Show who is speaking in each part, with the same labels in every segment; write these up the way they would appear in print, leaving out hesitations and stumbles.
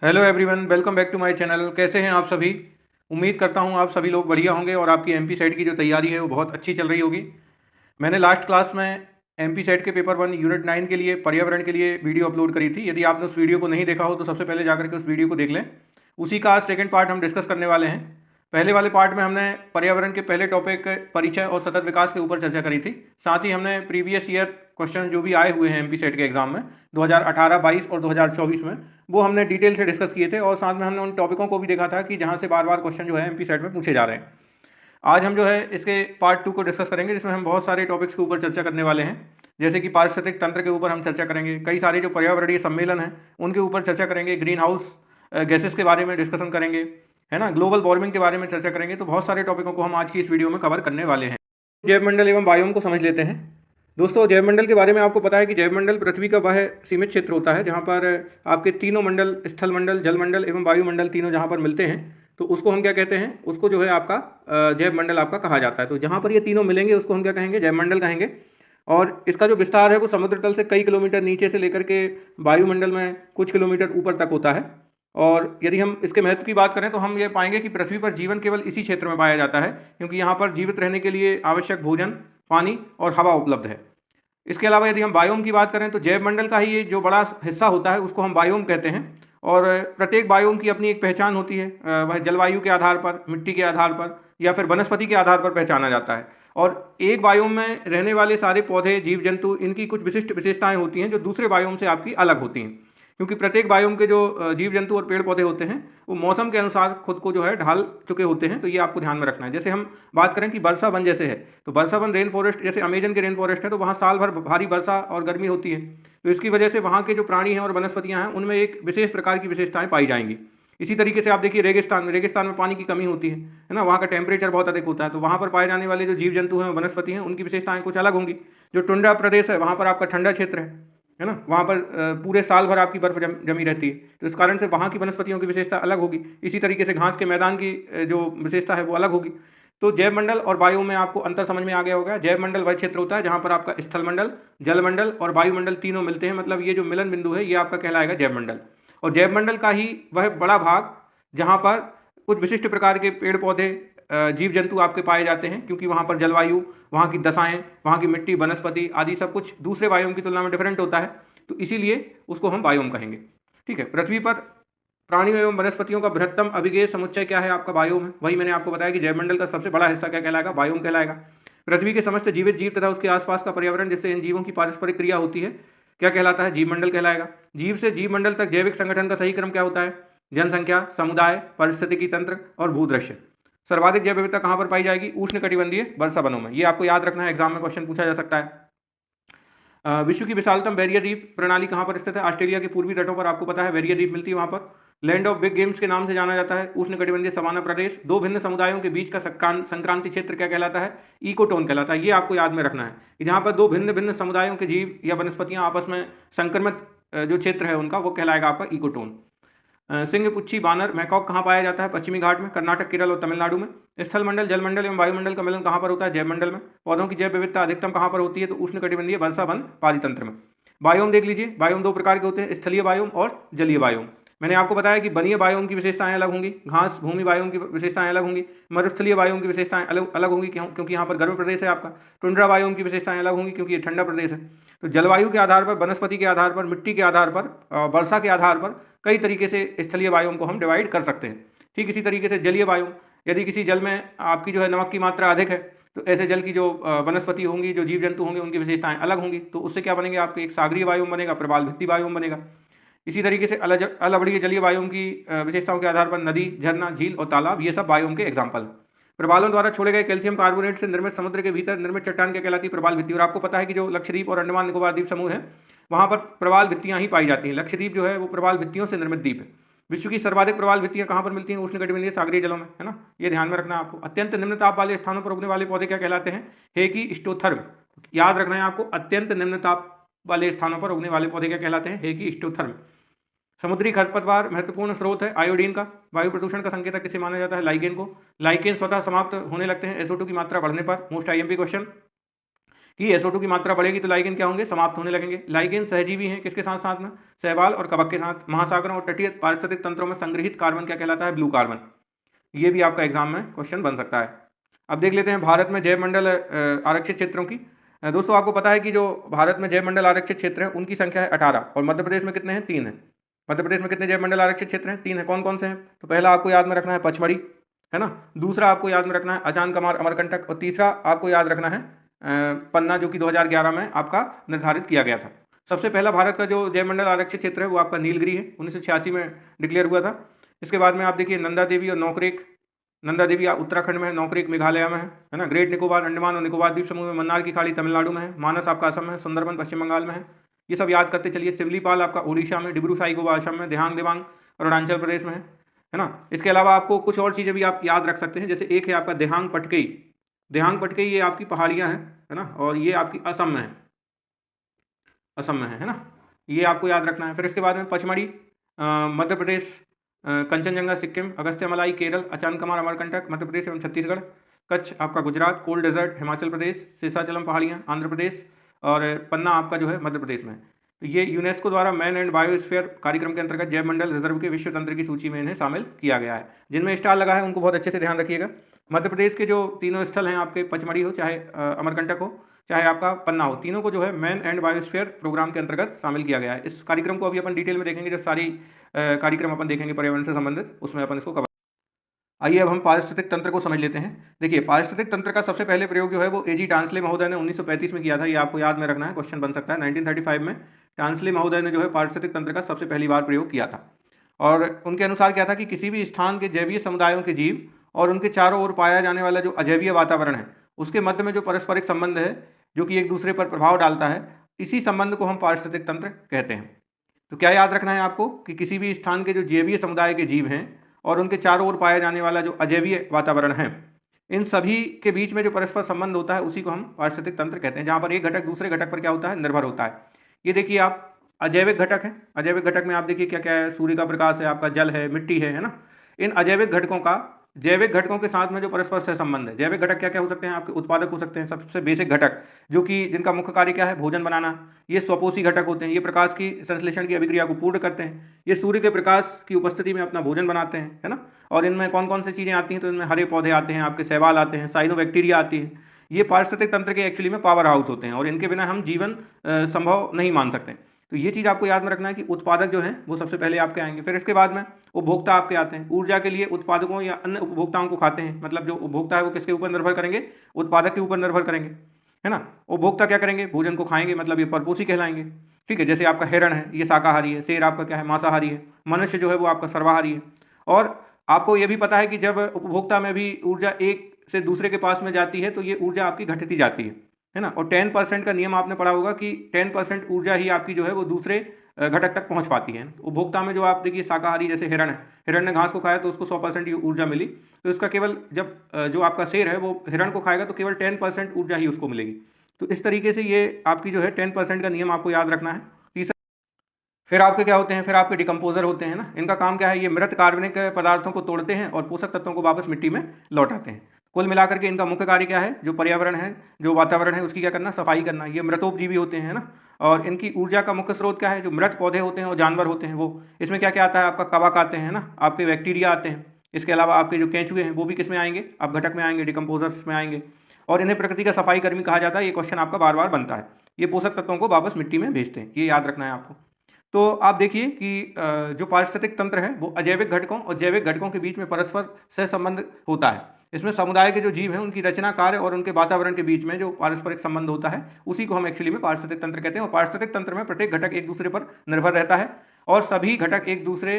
Speaker 1: Hello everyone, welcome back to my channel. कैसे हैं आप सभी? उम्मीद करता हूं आप सभी लोग बढ़िया होंगे और आपकी एमपी सेट की जो तैयारी है वो बहुत अच्छी चल रही होगी। मैंने लास्ट क्लास में एमपी सेट के पेपर 1 यूनिट 9 के लिए पर्यावरण के लिए वीडियो अपलोड करी थी। यदि आपने उस वीडियो को नहीं देखा हो तो सबसे पहले जाकर के उस वीडियो को देख लें। उसी का आज सेकंड पार्ट हम डिस्कस करने वाले हैं। पहले वाले पार्ट में हमने पर्यावरण के पहले टॉपिक परिचय और सतत विकास के ऊपर चर्चा करी थी। साथ ही हमने प्रीवियस ईयर क्वेश्चन जो भी आए हुए हैं एमपी सेट के एग्जाम में 2018, 22 और 2024 में, वो हमने डिटेल से डिस्कस किए थे और साथ में हमने उन टॉपिकों को भी देखा था कि जहाँ से बार बार क्वेश्चन जो है एमपी सेट में पूछे जा रहे हैं। आज हम जो है इसके पार्ट 2 को डिस्कस करेंगे, जिसमें हम बहुत सारे टॉपिक्स के ऊपर चर्चा करने वाले हैं। जैसे कि पारिस्थितिक तंत्र के ऊपर हम चर्चा करेंगे, कई सारे जो पर्यावरणीय सम्मेलन हैं उनके ऊपर चर्चा करेंगे, ग्रीन हाउस गैसेस के बारे में डिस्कशन करेंगे, है ना, ग्लोबल वार्मिंग के बारे में चर्चा करेंगे। तो बहुत सारे टॉपिकों को हम आज की इस वीडियो में कवर करने वाले हैं। जैवमंडल एवं बायोम को समझ लेते हैं। दोस्तों, जैवमंडल के बारे में आपको पता है कि जैवमंडल पृथ्वी का वह सीमित क्षेत्र होता है जहाँ पर आपके तीनों मंडल, स्थल मंडल, जलमंडल एवं वायुमंडल, तीनों जहाँ पर मिलते हैं तो उसको हम क्या कहते हैं, उसको जो है आपका जैवमंडल आपका कहा जाता है। तो जहाँ पर ये तीनों मिलेंगे उसको हम क्या कहेंगे, जैवमंडल कहेंगे। और इसका जो विस्तार है वो समुद्र तल से कई किलोमीटर नीचे से लेकर के वायुमंडल में कुछ किलोमीटर ऊपर तक होता है। और यदि हम इसके महत्व की बात करें तो हम ये पाएंगे कि पृथ्वी पर जीवन केवल इसी क्षेत्र में पाया जाता है, क्योंकि यहाँ पर जीवित रहने के लिए आवश्यक भोजन, पानी और हवा उपलब्ध है। इसके अलावा यदि हम बायोम की बात करें तो जैव मंडल का ही ये जो बड़ा हिस्सा होता है उसको हम बायोम कहते हैं। और प्रत्येक बायोम की अपनी एक पहचान होती है। वह जलवायु के आधार पर, मिट्टी के आधार पर या फिर वनस्पति के आधार पर पहचाना जाता है। और एक बायोम में रहने वाले सारे पौधे, जीव जंतु, इनकी कुछ विशिष्ट विशेषताएं होती हैं जो दूसरे बायोम से आपकी अलग होती हैं। क्योंकि प्रत्येक बायोम के जो जीव जंतु और पेड़ पौधे होते हैं वो मौसम के अनुसार खुद को जो है ढाल चुके होते हैं। तो ये आपको ध्यान में रखना है। जैसे हम बात करें कि वर्षा वन जैसे है, तो वर्षा वन रेन फॉरेस्ट, जैसे अमेजन के रेन फॉरेस्ट है, तो वहाँ साल भर भारी वर्षा और गर्मी होती है। तो इसकी वजह से वहाँ के जो प्राणी हैं और वनस्पतियाँ हैं उनमें एक विशेष प्रकार की विशेषताएं पाई जाएंगी। इसी तरीके से आप देखिए रेगिस्तान में पानी की कमी होती है ना, वहाँ का टेम्परेचर बहुत अधिक होता है। तो वहाँ पर पाए जाने वाले जो जीव जंतु हैं, वनस्पति हैं, उनकी विशेषताएं कुछ अलग होंगी। जो टुंड्रा प्रदेश है वहाँ पर आपका ठंडा क्षेत्र है ना, वहाँ पर पूरे साल भर आपकी बर्फ जमी रहती है। तो इस कारण से वहाँ की वनस्पतियों की विशेषता अलग होगी। इसी तरीके से घास के मैदान की जो विशेषता है वो अलग होगी। तो जैवमंडल और वायु में आपको अंतर समझ में आ गया होगा। जैवमंडल वह क्षेत्र होता है जहाँ पर आपका स्थल मंडल, जलमंडल और वायुमंडल तीनों मिलते हैं। मतलब ये जो मिलन बिंदु है ये आपका कहलाएगा जैवमंडल। और जैवमंडल का ही वह बड़ा भाग जहाँ पर कुछ विशिष्ट प्रकार के पेड़ पौधे, जीव जंतु आपके पाए जाते हैं, क्योंकि वहाँ पर जलवायु, वहाँ की दशाएं, वहाँ की मिट्टी, वनस्पति आदि सब कुछ दूसरे बायोम की तुलना में डिफरेंट होता है। तो इसीलिए उसको हम बायोम कहेंगे। ठीक है। पृथ्वी पर प्राणियों एवं वनस्पतियों का बृहत्तम अभिगेय समुच्चय क्या है, आपका बायोम है। वही मैंने आपको बताया कि जैवमंडल का सबसे बड़ा हिस्सा क्या कहलाएगा, बायोम कहलाएगा। पृथ्वी के समस्त जीवित जीव तथा उसके आसपास का पर्यावरण जिससे इन जीवों की पारस्परिक क्रिया होती है क्या कहलाता है, जीवमंडल कहलाएगा। जीव से जीवमंडल तक जैविक संगठन का सही क्रम क्या होता है, जनसंख्या, समुदाय, पारिस्थितिकी तंत्र और भूदृश्य। सर्वाधिक जैव विविधता कहाँ पर पाई जाएगी, उष्ण कटिबंधीय वर्षा वनों में। ये आपको याद रखना है, एग्जाम में क्वेश्चन पूछा जा सकता है। विश्व की विशालतम बैरियर रीफ प्रणाली कहाँ पर स्थित है, ऑस्ट्रेलिया के पूर्वी तटों पर आपको पता है बैरियर रीफ मिलती है वहाँ पर। लैंड ऑफ बिग गेम्स के नाम से जाना जाता है उष्ण कटिबंधीय सवाना प्रदेश। दो भिन्न समुदायों के बीच का संक्रांति क्षेत्र क्या कहलाता है, इकोटोन कहलाता है। ये आपको याद में रखना है कि जहाँ पर दो भिन्न भिन्न समुदायों के जीव या वनस्पतियाँ आपस में संक्रमित जो क्षेत्र है उनका, वो कहलाएगा आपका इकोटोन। सिंह, पुच्छी, बानर, मैकॉक कहाँ पाया जाता है, पश्चिमी घाट में, कर्नाटक, केरल और तमिलनाडु में। स्थल मंडल, जलमंडल एवं वायुमंडल का मिलन कहाँ पर होता है, जैवमंडल में। पौधों की जैव विविधता अधिकतम कहाँ पर होती है, तो उष्ण कटिबंधीय वर्षा वन पारितंत्र में। बायोम देख लीजिए, बायोम दो प्रकार के होते हैं, स्थलीय बायोम और जलीय बायोम। मैंने आपको बताया कि वनीय बायोम की विशेषताएं अलग होंगी, घास भूमि बायोम की विशेषताएं अलग होंगी, मरुस्थलीय बायोम की विशेषताएं अलग अलग होंगी, क्योंकि यहाँ पर गर्म प्रदेश है आपका। टुंड्रा बायोम की विशेषताएं अलग होंगी क्योंकि ये ठंडा प्रदेश है। तो जलवायु के आधार पर, वनस्पति के आधार पर, मिट्टी के आधार पर, वर्षा के आधार पर कई तरीके से स्थलीय बायोम को हम डिवाइड कर सकते हैं। ठीक इसी तरीके से जलीय बायोम, यदि किसी जल में आपकी जो है नमक की मात्रा अधिक है तो ऐसे जल की जो वनस्पति होंगी, जो जीव जंतु होंगे, उनकी विशेषताएं अलग होंगी। तो उससे क्या बनेंगे, आपके एक सागरीय बायोम बनेगा, प्रवाल भित्ति बायोम बनेगा। इसी तरीके से अलवड़ीय जलीय बायोम की विशेषताओं के आधार पर नदी, झरना, झील और तालाब, ये सब बायोम के एग्जाम्पल हैं। प्रवालों द्वारा छोड़े गए कैल्शियम कार्बोनेट से निर्मित समुद्र के भीतर निर्मित चट्टान क्या कहलाती है, प्रवाल भित्ति। और आपको पता है कि जो लक्षद्वीप और अंडमान निकोबार द्वीप समूह है वहाँ पर प्रवाल भित्तियाँ ही पाई जाती हैं। लक्षद्वीप जो है वो प्रवाल भित्तियों से निर्मित द्वीप है। विश्व की सर्वाधिक प्रवाल भित्तियाँ कहाँ पर मिलती हैं, उष्णकटिबंधीय सागरीय जलों में, है ना। ये ध्यान में रखना है आपको। अत्यंत निम्न ताप वाले स्थानों पर उगने वाले पौधे क्या कहलाते हैं, हेकिस्टोथर्म। याद रखना है आपको, अत्यंत निम्न ताप वाले स्थानों पर उगने वाले पौधे क्या कहलाते हैं, हेकिस्टोथर्म। समुद्री खरपतवार महत्वपूर्ण स्रोत है आयोडीन का। वायु प्रदूषण का संकेतक किसे माना जाता है, लाइकेन को। लाइकेन स्वतः समाप्त होने लगते हैं SO2 की मात्रा बढ़ने पर। Most IMP question. कि SO2 की मात्रा बढ़ेगी तो लाइगेन क्या होंगे, समाप्त होने लगेंगे। लाइगेन सहजीवी हैं, किसके साथ साथ में, शैवाल और कवक के साथ। महासागरों और तटीय पारिस्थितिक तंत्रों में संग्रहित कार्बन क्या कहलाता है, ब्लू कार्बन। ये भी आपका एग्जाम में क्वेश्चन बन सकता है। अब देख लेते हैं भारत में जैव मंडल आरक्षित क्षेत्रों की। दोस्तों आपको पता है कि जो भारत में जैव मंडल आरक्षित क्षेत्र हैं उनकी संख्या है 18 और मध्य प्रदेश में कितने हैं, 3 हैं। मध्य प्रदेश में कितने जैव मंडल आरक्षित क्षेत्र हैं, 3 हैं। कौन कौन से हैं, तो पहला आपको याद में रखना है पचमढ़ी, है ना। दूसरा आपको याद में रखना है अचान कमार अमरकंटक, और तीसरा आपको याद रखना है पन्ना, जो कि 2011 में आपका निर्धारित किया गया था। सबसे पहला भारत का जो जैव मंडल आरक्षित क्षेत्र है वो आपका नीलगिरी है, 1986 में डिक्लेयर हुआ था। इसके बाद में आप देखिए नंदा देवी और नौकरेक, नंदा देवी उत्तराखंड में है, नौकरेक मेघालय में है ना। ग्रेट निकोबार अंडमान और निकोबार द्वीप समूह में, मन्नार की खाड़ी तमिलनाडु में है, मानस आपका असम में है, सुंदरबन पश्चिम बंगाल में है। ये सब याद करते चलिए। सिमलीपाल आपका उड़ीसा में, डिब्रू साहिबगंज असम में, देहांग देवांग अरुणाचल प्रदेश में है ना। इसके अलावा आपको कुछ और चीज़ें भी आप याद रख सकते हैं, जैसे एक है आपका देहांग पटकई। देहांग पटकई ये आपकी पहाड़ियाँ हैं, है ना, और ये आपकी असम में है, असम में है ना। ये आपको याद रखना है। फिर इसके बाद में पचमढ़ी मध्य प्रदेश, कंचनजंगा सिक्किम, अगस्त्यमलाई केरल, अचानकमार अमरकंटक मध्य प्रदेश एवं छत्तीसगढ़, कच्छ आपका गुजरात, कोल्ड डेजर्ट हिमाचल प्रदेश, शेषाचलम पहाड़ियाँ आंध्र प्रदेश, और पन्ना आपका जो है मध्य प्रदेश में। तो ये यूनेस्को द्वारा मैन एंड बायोस्फीयर कार्यक्रम के अंतर्गत जैव मंडल रिजर्व के विश्व तंत्र की सूची में इन्हें शामिल किया गया है। जिनमें स्टार लगा है उनको बहुत अच्छे से ध्यान रखिएगा। मध्य प्रदेश के जो तीनों स्थल हैं आपके, पचमढ़ी हो चाहे अमरकंटक हो चाहे आपका पन्ना हो, तीनों को जो है मैन एंड बायोस्फीयर प्रोग्राम के अंतर्गत शामिल किया गया है। इस कार्यक्रम को अभी अपन डिटेल में देखेंगे, जब सारी कार्यक्रम अपन देखेंगे पर्यावरण से संबंधित, उसमें अपन इसको कवर। आइए अब हम पारिस्थितिक तंत्र को समझ लेते हैं। देखिए पारिस्थितिक तंत्र का सबसे पहले प्रयोग जो है वो एजी टांसले महोदय ने 1935 में किया था। ये आपको याद में रखना है, क्वेश्चन बन सकता है। 1935 में टांसले महोदय ने जो है पारिस्थितिक तंत्र का सबसे पहली बार प्रयोग किया था। और उनके अनुसार क्या था कि किसी भी स्थान के जैवीय समुदायों के जीव और उनके चारों ओर पाया जाने वाला जो अजैवीय वातावरण है उसके मध्य में जो पारस्परिक संबंध है जो कि एक दूसरे पर प्रभाव डालता है, इसी संबंध को हम पारिस्थितिक तंत्र कहते हैं। तो क्या याद रखना है आपको कि किसी भी स्थान के जो जैवीय समुदाय के जीव हैं और उनके चारों ओर पाया जाने वाला जो अजैवीय वातावरण है, इन सभी के बीच में जो परस्पर संबंध होता है उसी को हम पारिस्थितिक तंत्र कहते हैं, जहाँ पर एक घटक दूसरे घटक पर क्या होता है, निर्भर होता है। ये देखिए आप अजैविक घटक है, अजैविक घटक में आप देखिए क्या क्या है, सूर्य का प्रकाश है, आपका जल है, मिट्टी है ना। इन अजैविक घटकों का जैविक घटकों के साथ में जो परस्पर सह संबंध है, जैविक घटक क्या क्या हो सकते हैं आपके, उत्पादक हो सकते हैं। सबसे बेसिक घटक जो कि जिनका मुख्य कार्य क्या है, भोजन बनाना, ये स्वपोषी घटक होते हैं। ये प्रकाश की संश्लेषण की अभिक्रिया को पूर्ण करते हैं। ये सूर्य के प्रकाश की उपस्थिति में अपना भोजन बनाते हैं, है ना। और इनमें कौन कौन सी चीज़ें आती हैं, तो इनमें हरे पौधे आते हैं, आपके शैवाल आते हैं, साइनोबैक्टीरिया आती है। ये पारिस्थितिक तंत्र के एक्चुअली में पावर हाउस होते हैं और इनके बिना हम जीवन संभव नहीं मान सकते। तो ये चीज़ आपको याद में रखना है कि उत्पादक जो हैं वो सबसे पहले आपके आएंगे। फिर इसके बाद में उपभोक्ता आपके आते हैं। ऊर्जा के लिए उत्पादकों या अन्य उपभोक्ताओं को खाते हैं, मतलब जो उपभोक्ता है वो किसके ऊपर निर्भर करेंगे, उत्पादक के ऊपर निर्भर करेंगे, है ना। उपभोक्ता क्या करेंगे, भोजन को खाएंगे, मतलब ये परपोषी कहलाएंगे। ठीक है, जैसे आपका हिरण है ये शाकाहारी है, शेर आपका क्या है, मांसाहारी है, मनुष्य जो है वो आपका सर्वाहारी है। और आपको ये भी पता है कि जब उपभोक्ता में भी ऊर्जा एक से दूसरे के पास में जाती है तो ये ऊर्जा आपकी घटती जाती है ना। और 10% का नियम आपने पढ़ा होगा कि 10% ऊर्जा ही आपकी जो है वो दूसरे घटक तक पहुंच पाती है। उपभोक्ता में जो आप देखिए शाकाहारी जैसे हिरण है, हिरण ने घास को खाया तो उसको 100% ऊर्जा मिली, तो इसका केवल जब जो आपका शेर है वो हिरण को खाएगा तो केवल 10% ऊर्जा ही उसको मिलेगी। तो इस तरीके से ये आपकी जो है 10% का नियम आपको याद रखना है। तीसरा फिर आपके क्या होते हैं, फिर आपके डिकम्पोजर होते हैं ना। इनका काम क्या है, ये मृत कार्बनिक पदार्थों को तोड़ते हैं और पोषक तत्वों को वापस मिट्टी में लौटाते हैं। कुल मिलाकर के इनका मुख्य कार्य क्या है, जो पर्यावरण है, जो वातावरण है उसकी क्या करना, सफाई करना। ये मृतोपजीवी होते हैं ना। और इनकी ऊर्जा का मुख्य स्रोत क्या है, जो मृत पौधे होते हैं और जानवर होते हैं वो। इसमें क्या क्या आता है, आपका कवक आते हैं ना, आपके बैक्टीरिया आते हैं। इसके अलावा आपके जो केंचुए हैं वो भी किस में आएंगे, आप घटक में आएंगे, डिकम्पोजर्स में आएंगे। और इन्हें प्रकृति का सफाई कर्मी कहा जाता है। ये क्वेश्चन आपका बार बार बनता है। ये पोषक तत्वों को वापस मिट्टी में भेजते हैं, ये याद रखना है आपको। तो आप देखिए कि जो पारिस्थितिक तंत्र है वो अजैविक घटकों और जैविक घटकों के बीच में परस्पर सहसंबंध होता है। इसमें समुदाय के जो जीव हैं उनकी रचना कार्य और उनके वातावरण के बीच में जो पारस्परिक संबंध होता है उसी को हम एक्चुअली में पारिस्थितिक तंत्र कहते हैं। और पारिस्थितिक तंत्र में प्रत्येक घटक एक दूसरे पर निर्भर रहता है और सभी घटक एक दूसरे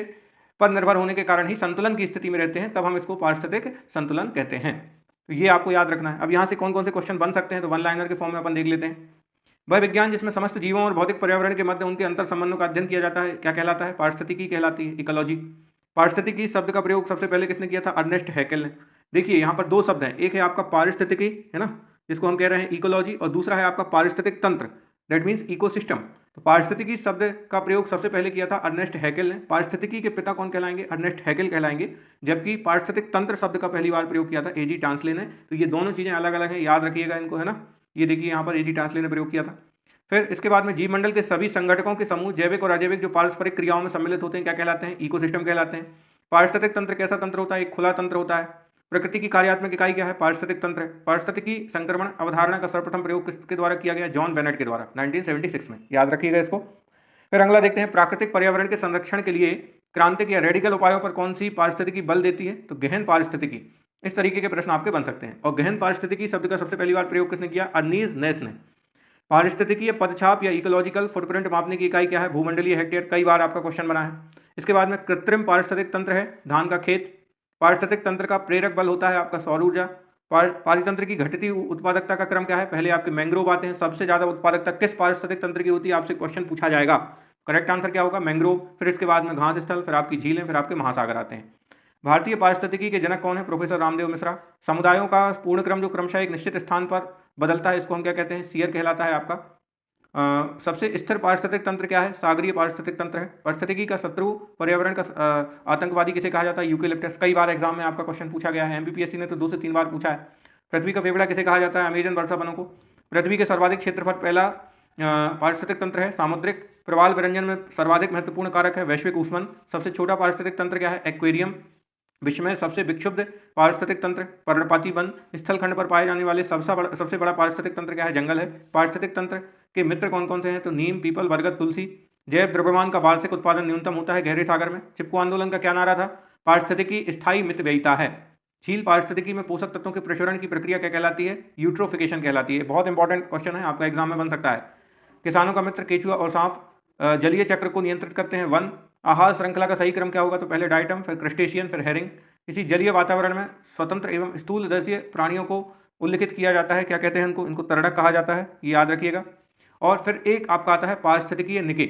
Speaker 1: पर निर्भर होने के कारण ही संतुलन की स्थिति में रहते हैं, तब हम इसको पारिस्थितिक संतुलन कहते हैं। तो ये आपको याद रखना है। अब यहाँ से कौन कौन से क्वेश्चन बन सकते हैं, तो वन लाइनर के फॉर्म में अपन देख लेते हैं। वह विज्ञान जिसमें समस्त जीवों और भौतिक पर्यावरण के मध्य उनके अंतर संबंधों का अध्ययन किया जाता है क्या कहलाता है, पारिस्थितिकी कहलाती है, इकोलॉजी। पारिस्थितिकी शब्द का प्रयोग सबसे पहले किसने किया था, अर्नेस्ट हैकेल ने। देखिए यहाँ पर दो शब्द हैं, एक है आपका पारिस्थितिकी, है ना, जिसको हम कह रहे हैं इकोलॉजी, और दूसरा है आपका पारिस्थितिक तंत्र, दैट मीन्स इकोसिस्टम। तो पारिस्थितिकी शब्द का प्रयोग सबसे पहले किया था अर्नेस्ट हैकेल ने। पारिस्थितिकी के पिता कौन कहलाएंगे, अर्नेस्ट हैकेल कहलाएंगे। जबकि पारिस्थितिक तंत्र शब्द का पहली बार प्रयोग किया था एजी टांसले ने। तो ये दोनों चीज़ें अलग अलग हैं, याद रखिएगा इनको, है ना। ये देखिए यहाँ पर एजी टांसले ने प्रयोग किया था। फिर इसके बाद में जीव मंडल के सभी संगठकों के समूह जैविक और अजैविक जो पारस्परिक क्रियाओं में सम्मिलित होते हैं क्या कहलाते हैं? इकोसिस्टम कहलाते हैं। पारिस्थितिक तंत्र कैसा तंत्र होता है? एक खुला तंत्र होता है। प्रकृति की कार्यात्मक इकाई क्या है? पारिस्थितिक तंत्र है। पारिस्थितिकी संक्रमण अवधारणा का सर्वप्रथम प्रयोग किसके द्वारा किया गया? जॉन बेनेट के द्वारा 1976 में, याद रखिएगा इसको। फिर अगला देखते हैं, प्राकृतिक पर्यावरण के संरक्षण के लिए क्रांतिक या रेडिकल उपायों पर कौन सी पारिस्थितिकी बल देती है? तो गहन पारिस्थितिकी। इस तरीके के प्रश्न आपके बन सकते हैं। और गहन पारिस्थितिकी शब्द का सबसे पहली बार प्रयोग किसने किया? अर्नीज नेस ने। पारिस्थितिकीय पदछाप या इकोलॉजिकल फुटप्रिंट मापने की इकाई क्या है? भूमंडलीय हेक्टेयर। कई बार आपका क्वेश्चन बना है। इसके बाद में कृत्रिम पारिस्थितिक तंत्र है धान का खेत। पारिस्थितिक तंत्र का प्रेरक बल होता है आपका सौर ऊर्जा। पारितंत्र की घटती उत्पादकता का क्रम क्या है? पहले आपके मैंग्रोव आते हैं। सबसे ज्यादा उत्पादकता किस पारिस्थितिक तंत्र की होती है? आपसे क्वेश्चन पूछा जाएगा। करेक्ट आंसर क्या होगा? मैंग्रोव। फिर इसके बाद में घास स्थल, फिर आपकी झीलें, फिर आपके महासागर आते हैं। भारतीय पारिस्थितिकी के जनक कौन है? प्रोफेसर रामदेव मिश्रा। समुदायों का पूर्ण क्रम जो क्रमशः एक निश्चित स्थान पर बदलता है, इसको हम क्या कहते हैं? सीयर कहलाता है आपका। सबसे स्थिर पारिस्थितिक तंत्र क्या है? सागरीय पारिस्थितिक तंत्र है। पारिस्थितिकी का शत्रु पर्यावरण का आतंकवादी किसे कहा जाता है? यूकेलिप्टस। कई बार एग्जाम में आपका क्वेश्चन पूछा गया है, एमपीपीएससी ने तो 2 से 3 बार पूछा है। पृथ्वी का फेफड़ा किसे कहा जाता है? अमेजन वर्षा वनों को। पृथ्वी के सर्वाधिक क्षेत्रफल पहला पारिस्थितिक तंत्र है सामुद्रिक। प्रवाल विरंजन में सर्वाधिक महत्वपूर्ण कारक है वैश्विक ऊष्मन। सबसे छोटा पारिस्थितिक तंत्र क्या है? एक्वेरियम। विश्व में सबसे विक्षुब्ध पारिस्थितिक तंत्र पर्णपाती वन। स्थल खंड पर पाए जाने वाले सबसे बड़ा पारिस्थितिक तंत्र क्या है? जंगल है। पारिस्थितिक तंत्र के मित्र कौन कौन से हैं? तो नीम, पीपल, बरगद, तुलसी। जैव द्रव्यमान का वार्षिक उत्पादन न्यूनतम होता है गहरे सागर में। चिपको आंदोलन का क्या नारा था? पारिस्थितिकी स्थायी मितव्ययिता है। झील पारिस्थितिकी में पोषक तत्वों के प्रचुरण की प्रक्रिया क्या कहलाती है? यूट्रोफिकेशन कहलाती है। बहुत इंपॉर्टेंट क्वेश्चन है, आपका एग्जाम में बन सकता है। किसानों का मित्र केचुआ और सांप जलीय चक्र को नियंत्रित करते हैं वन। आहार श्रृंखला का सही क्रम क्या होगा? तो पहले डाइटम, फिर क्रस्टेशियन, फिर हेरिंग। किसी जलीय वातावरण में स्वतंत्र एवं स्थूलदर्शी प्राणियों को उल्लिखित किया जाता है, क्या कहते हैं इनको? इनको तरणक कहा जाता है, ये याद रखिएगा। और फिर एक आपका आता है पारिस्थितिकीय निके।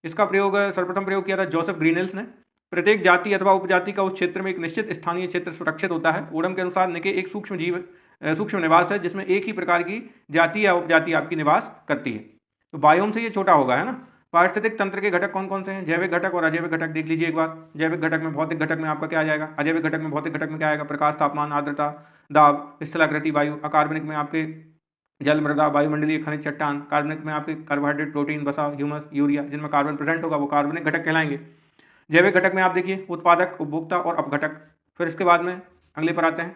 Speaker 1: इसका प्रयोग सर्वप्रथम प्रयोग किया था जोसेफ ग्रीनेल्स ने। प्रत्येक जाति अथवा उपजाति का उस क्षेत्र में एक निश्चित स्थानीय क्षेत्र सुरक्षित होता है। ओडम के अनुसार निके एक सूक्ष्म निवास है जिसमें एक ही प्रकार की जाति या उपजाति आपकी निवास करती है। तो बायोम से ये छोटा होगा, है ना। पारिस्थितिक तंत्र के घटक कौन कौन से हैं? जैविक घटक और अजैविक घटक देख लीजिए एक बार। जैविक घटक में भौतिक घटक में आपका क्या आ जाएगा? अजैविक घटक में भौतिक घटक में क्या आएगा? प्रकाश, तापमान, आर्द्रता, दाब, स्थलाकृति, वायु। अकार्बनिक में आपके जल, मृदा, वायुमंडलीय खनिज, चट्टान। कार्बनिक में आपके कार्बोहाइड्रेट, प्रोटीन, वसा, ह्यूमस, यूरिया। जिनमें कार्बन प्रेजेंट होगा वो कार्बनिक घटक कहलाएंगे। जैविक घटक में आप देखिए उत्पादक, उपभोक्ता और अपघटक। फिर इसके बाद में अगले पर आते हैं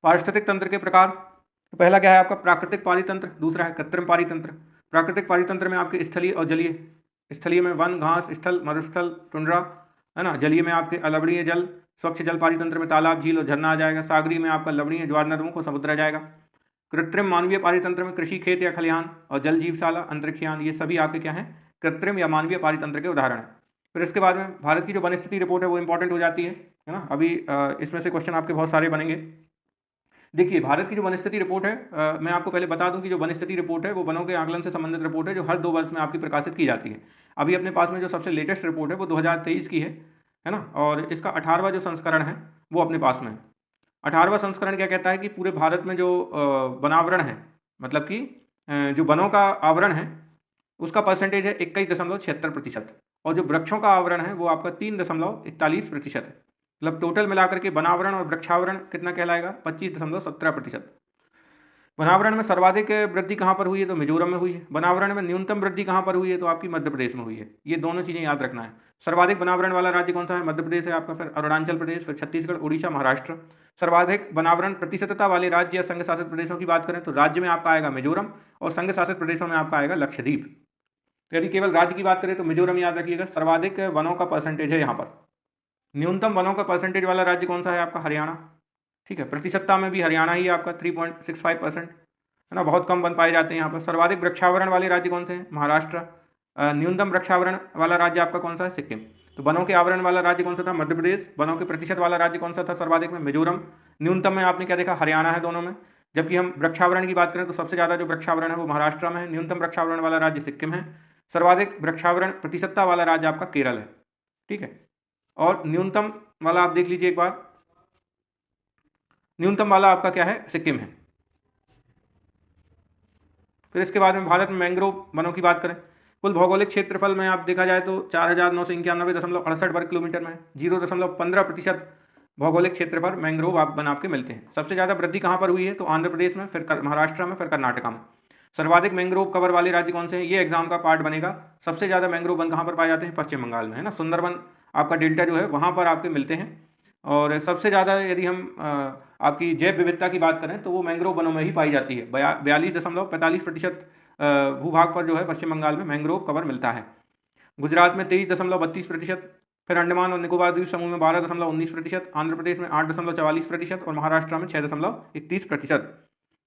Speaker 1: पारिस्थितिक तंत्र के प्रकार। तो पहला क्या है आपका? प्राकृतिक पारितंत्र। दूसरा है कृत्रिम पारितंत्र। प्राकृतिक पारितंत्र में आपके स्थलीय और जलीय। स्थलीय में वन, घास, स्थल, मरुस्थल, टुंड्रा, है ना। जलीय में आपके अलवणीय जल, स्वच्छ जल पारितंत्र में तालाब, झील और झरना आ जाएगा। सागरीय में आपका लवणीय ज्वार नदों को समुद्र आ जाएगा। कृत्रिम मानवीय पारितंत्र में कृषि, खेत या खलिहान और जल जीवशाला, अंतरिक्षयान, ये सभी आपके क्या हैं? कृत्रिम या मानवीय पारितंत्र के उदाहरण हैं। फिर इसके बाद में भारत की जो वन स्थिति रिपोर्ट है वो इंपॉर्टेंट हो जाती है ना। अभी इसमें से क्वेश्चन आपके बहुत सारे बनेंगे। देखिए भारत की जो वन स्थिति रिपोर्ट है, मैं आपको पहले बता दूं कि जो वन स्थिति रिपोर्ट है वो वनों के आकलन से संबंधित रिपोर्ट है जो हर 2 वर्ष में आपकी प्रकाशित की जाती है। अभी अपने पास में जो सबसे लेटेस्ट रिपोर्ट है वो 2023 की है ना। और इसका 18वां जो संस्करण है वो अपने पास में है। 18वां संस्करण क्या कहता है कि पूरे भारत में जो वनावरण है, मतलब कि जो वनों का आवरण है उसका परसेंटेज है 21.76%। और जो वृक्षों का आवरण है वो आपका 3.41% है। मतलब टोटल मिलाकर के वनावरण और वृक्षावरण कितना कहलाएगा? 25.17%। वनावरण में सर्वाधिक वृद्धि कहाँ पर हुई है? तो मिजोरम में हुई है। वनावरण में न्यूनतम वृद्धि कहाँ पर हुई है? तो आपकी मध्य प्रदेश में हुई है। ये दोनों चीज़ें याद रखना है। सर्वाधिक वनावरण वाला राज्य कौन सा है? मध्य प्रदेश है आपका। फिर अरुणाचल प्रदेश, फिर छत्तीसगढ़, उड़ीसा, महाराष्ट्र। सर्वाधिक वनावरण प्रतिशतता वाले राज्य या संघ शासित प्रदेशों की बात करें तो राज्य में आपका आएगा मिजोरम और संघ शासित प्रदेशों में आपका आएगा लक्षद्वीप। यदि केवल राज्य की बात करें तो मिजोरम याद रखिएगा। सर्वाधिक वनों का परसेंटेज है यहाँ पर। न्यूनतम वनों का परसेंटेज वाला राज्य कौन सा है? आपका हरियाणा। ठीक है, प्रतिशतता में भी हरियाणा ही आपका 3.65%, है ना। बहुत कम वन पाए जाते हैं यहाँ पर। सर्वाधिक वृक्षावरण वाले राज्य कौन से हैं? महाराष्ट्र। न्यूनतम वृक्षावरण वाला राज्य आपका कौन सा है? सिक्किम। तो वनों के आवरण वाला राज्य कौन सा था? मध्य प्रदेश। वनों के प्रतिशत वाला राज्य कौन सा था सर्वाधिक में? मिजोरम। न्यूनतम में आपने क्या देखा? हरियाणा है दोनों में। जबकि हम वृक्षावरण की बात करें तो सबसे ज़्यादा जो वृक्षावरण है वो महाराष्ट्र में है। न्यूनतम वृक्षावरण वाला राज्य सिक्किम है। सर्वाधिक वृक्षावरण प्रतिशतता वाला राज्य आपका केरल है। ठीक है, और न्यूनतम वाला आप देख लीजिए एक बार। न्यूनतम वाला आपका क्या है? सिक्किम है। फिर इसके बाद में भारत में मैंग्रोव वनों की बात करें, कुल भौगोलिक क्षेत्रफल में आप देखा जाए तो 4991.68 वर्ग किलोमीटर में है। 0.15% भौगोलिक क्षेत्र पर मैंग्रोव वन आपके मिलते हैं। सबसे ज़्यादा वृद्धि कहाँ पर हुई है? तो आंध्र प्रदेश में, फिर महाराष्ट्र में, फिर कर्नाटका में। सर्वाधिक मैंग्रोव कवर वाले राज्य कौन से हैं? ये एग्जाम का पार्ट बनेगा। सबसे ज़्यादा मैंग्रोव वन कहाँ पर पाए जाते हैं? पश्चिम बंगाल में, है ना। सुंदरबन आपका डेल्टा जो है वहाँ पर आपके मिलते हैं। और सबसे ज़्यादा यदि हम आपकी जैव विविधता की बात करें तो वो मैंग्रोव वनों में ही पाई जाती है। 42.45% भूभाग पर जो है पश्चिम बंगाल में मैंग्रोव कवर मिलता है। गुजरात में 23.32%, फिर अंडमान और निकोबार द्वीप समूह में 12.19%, आंध्र प्रदेश में 8.44% और महाराष्ट्र में 6.31%।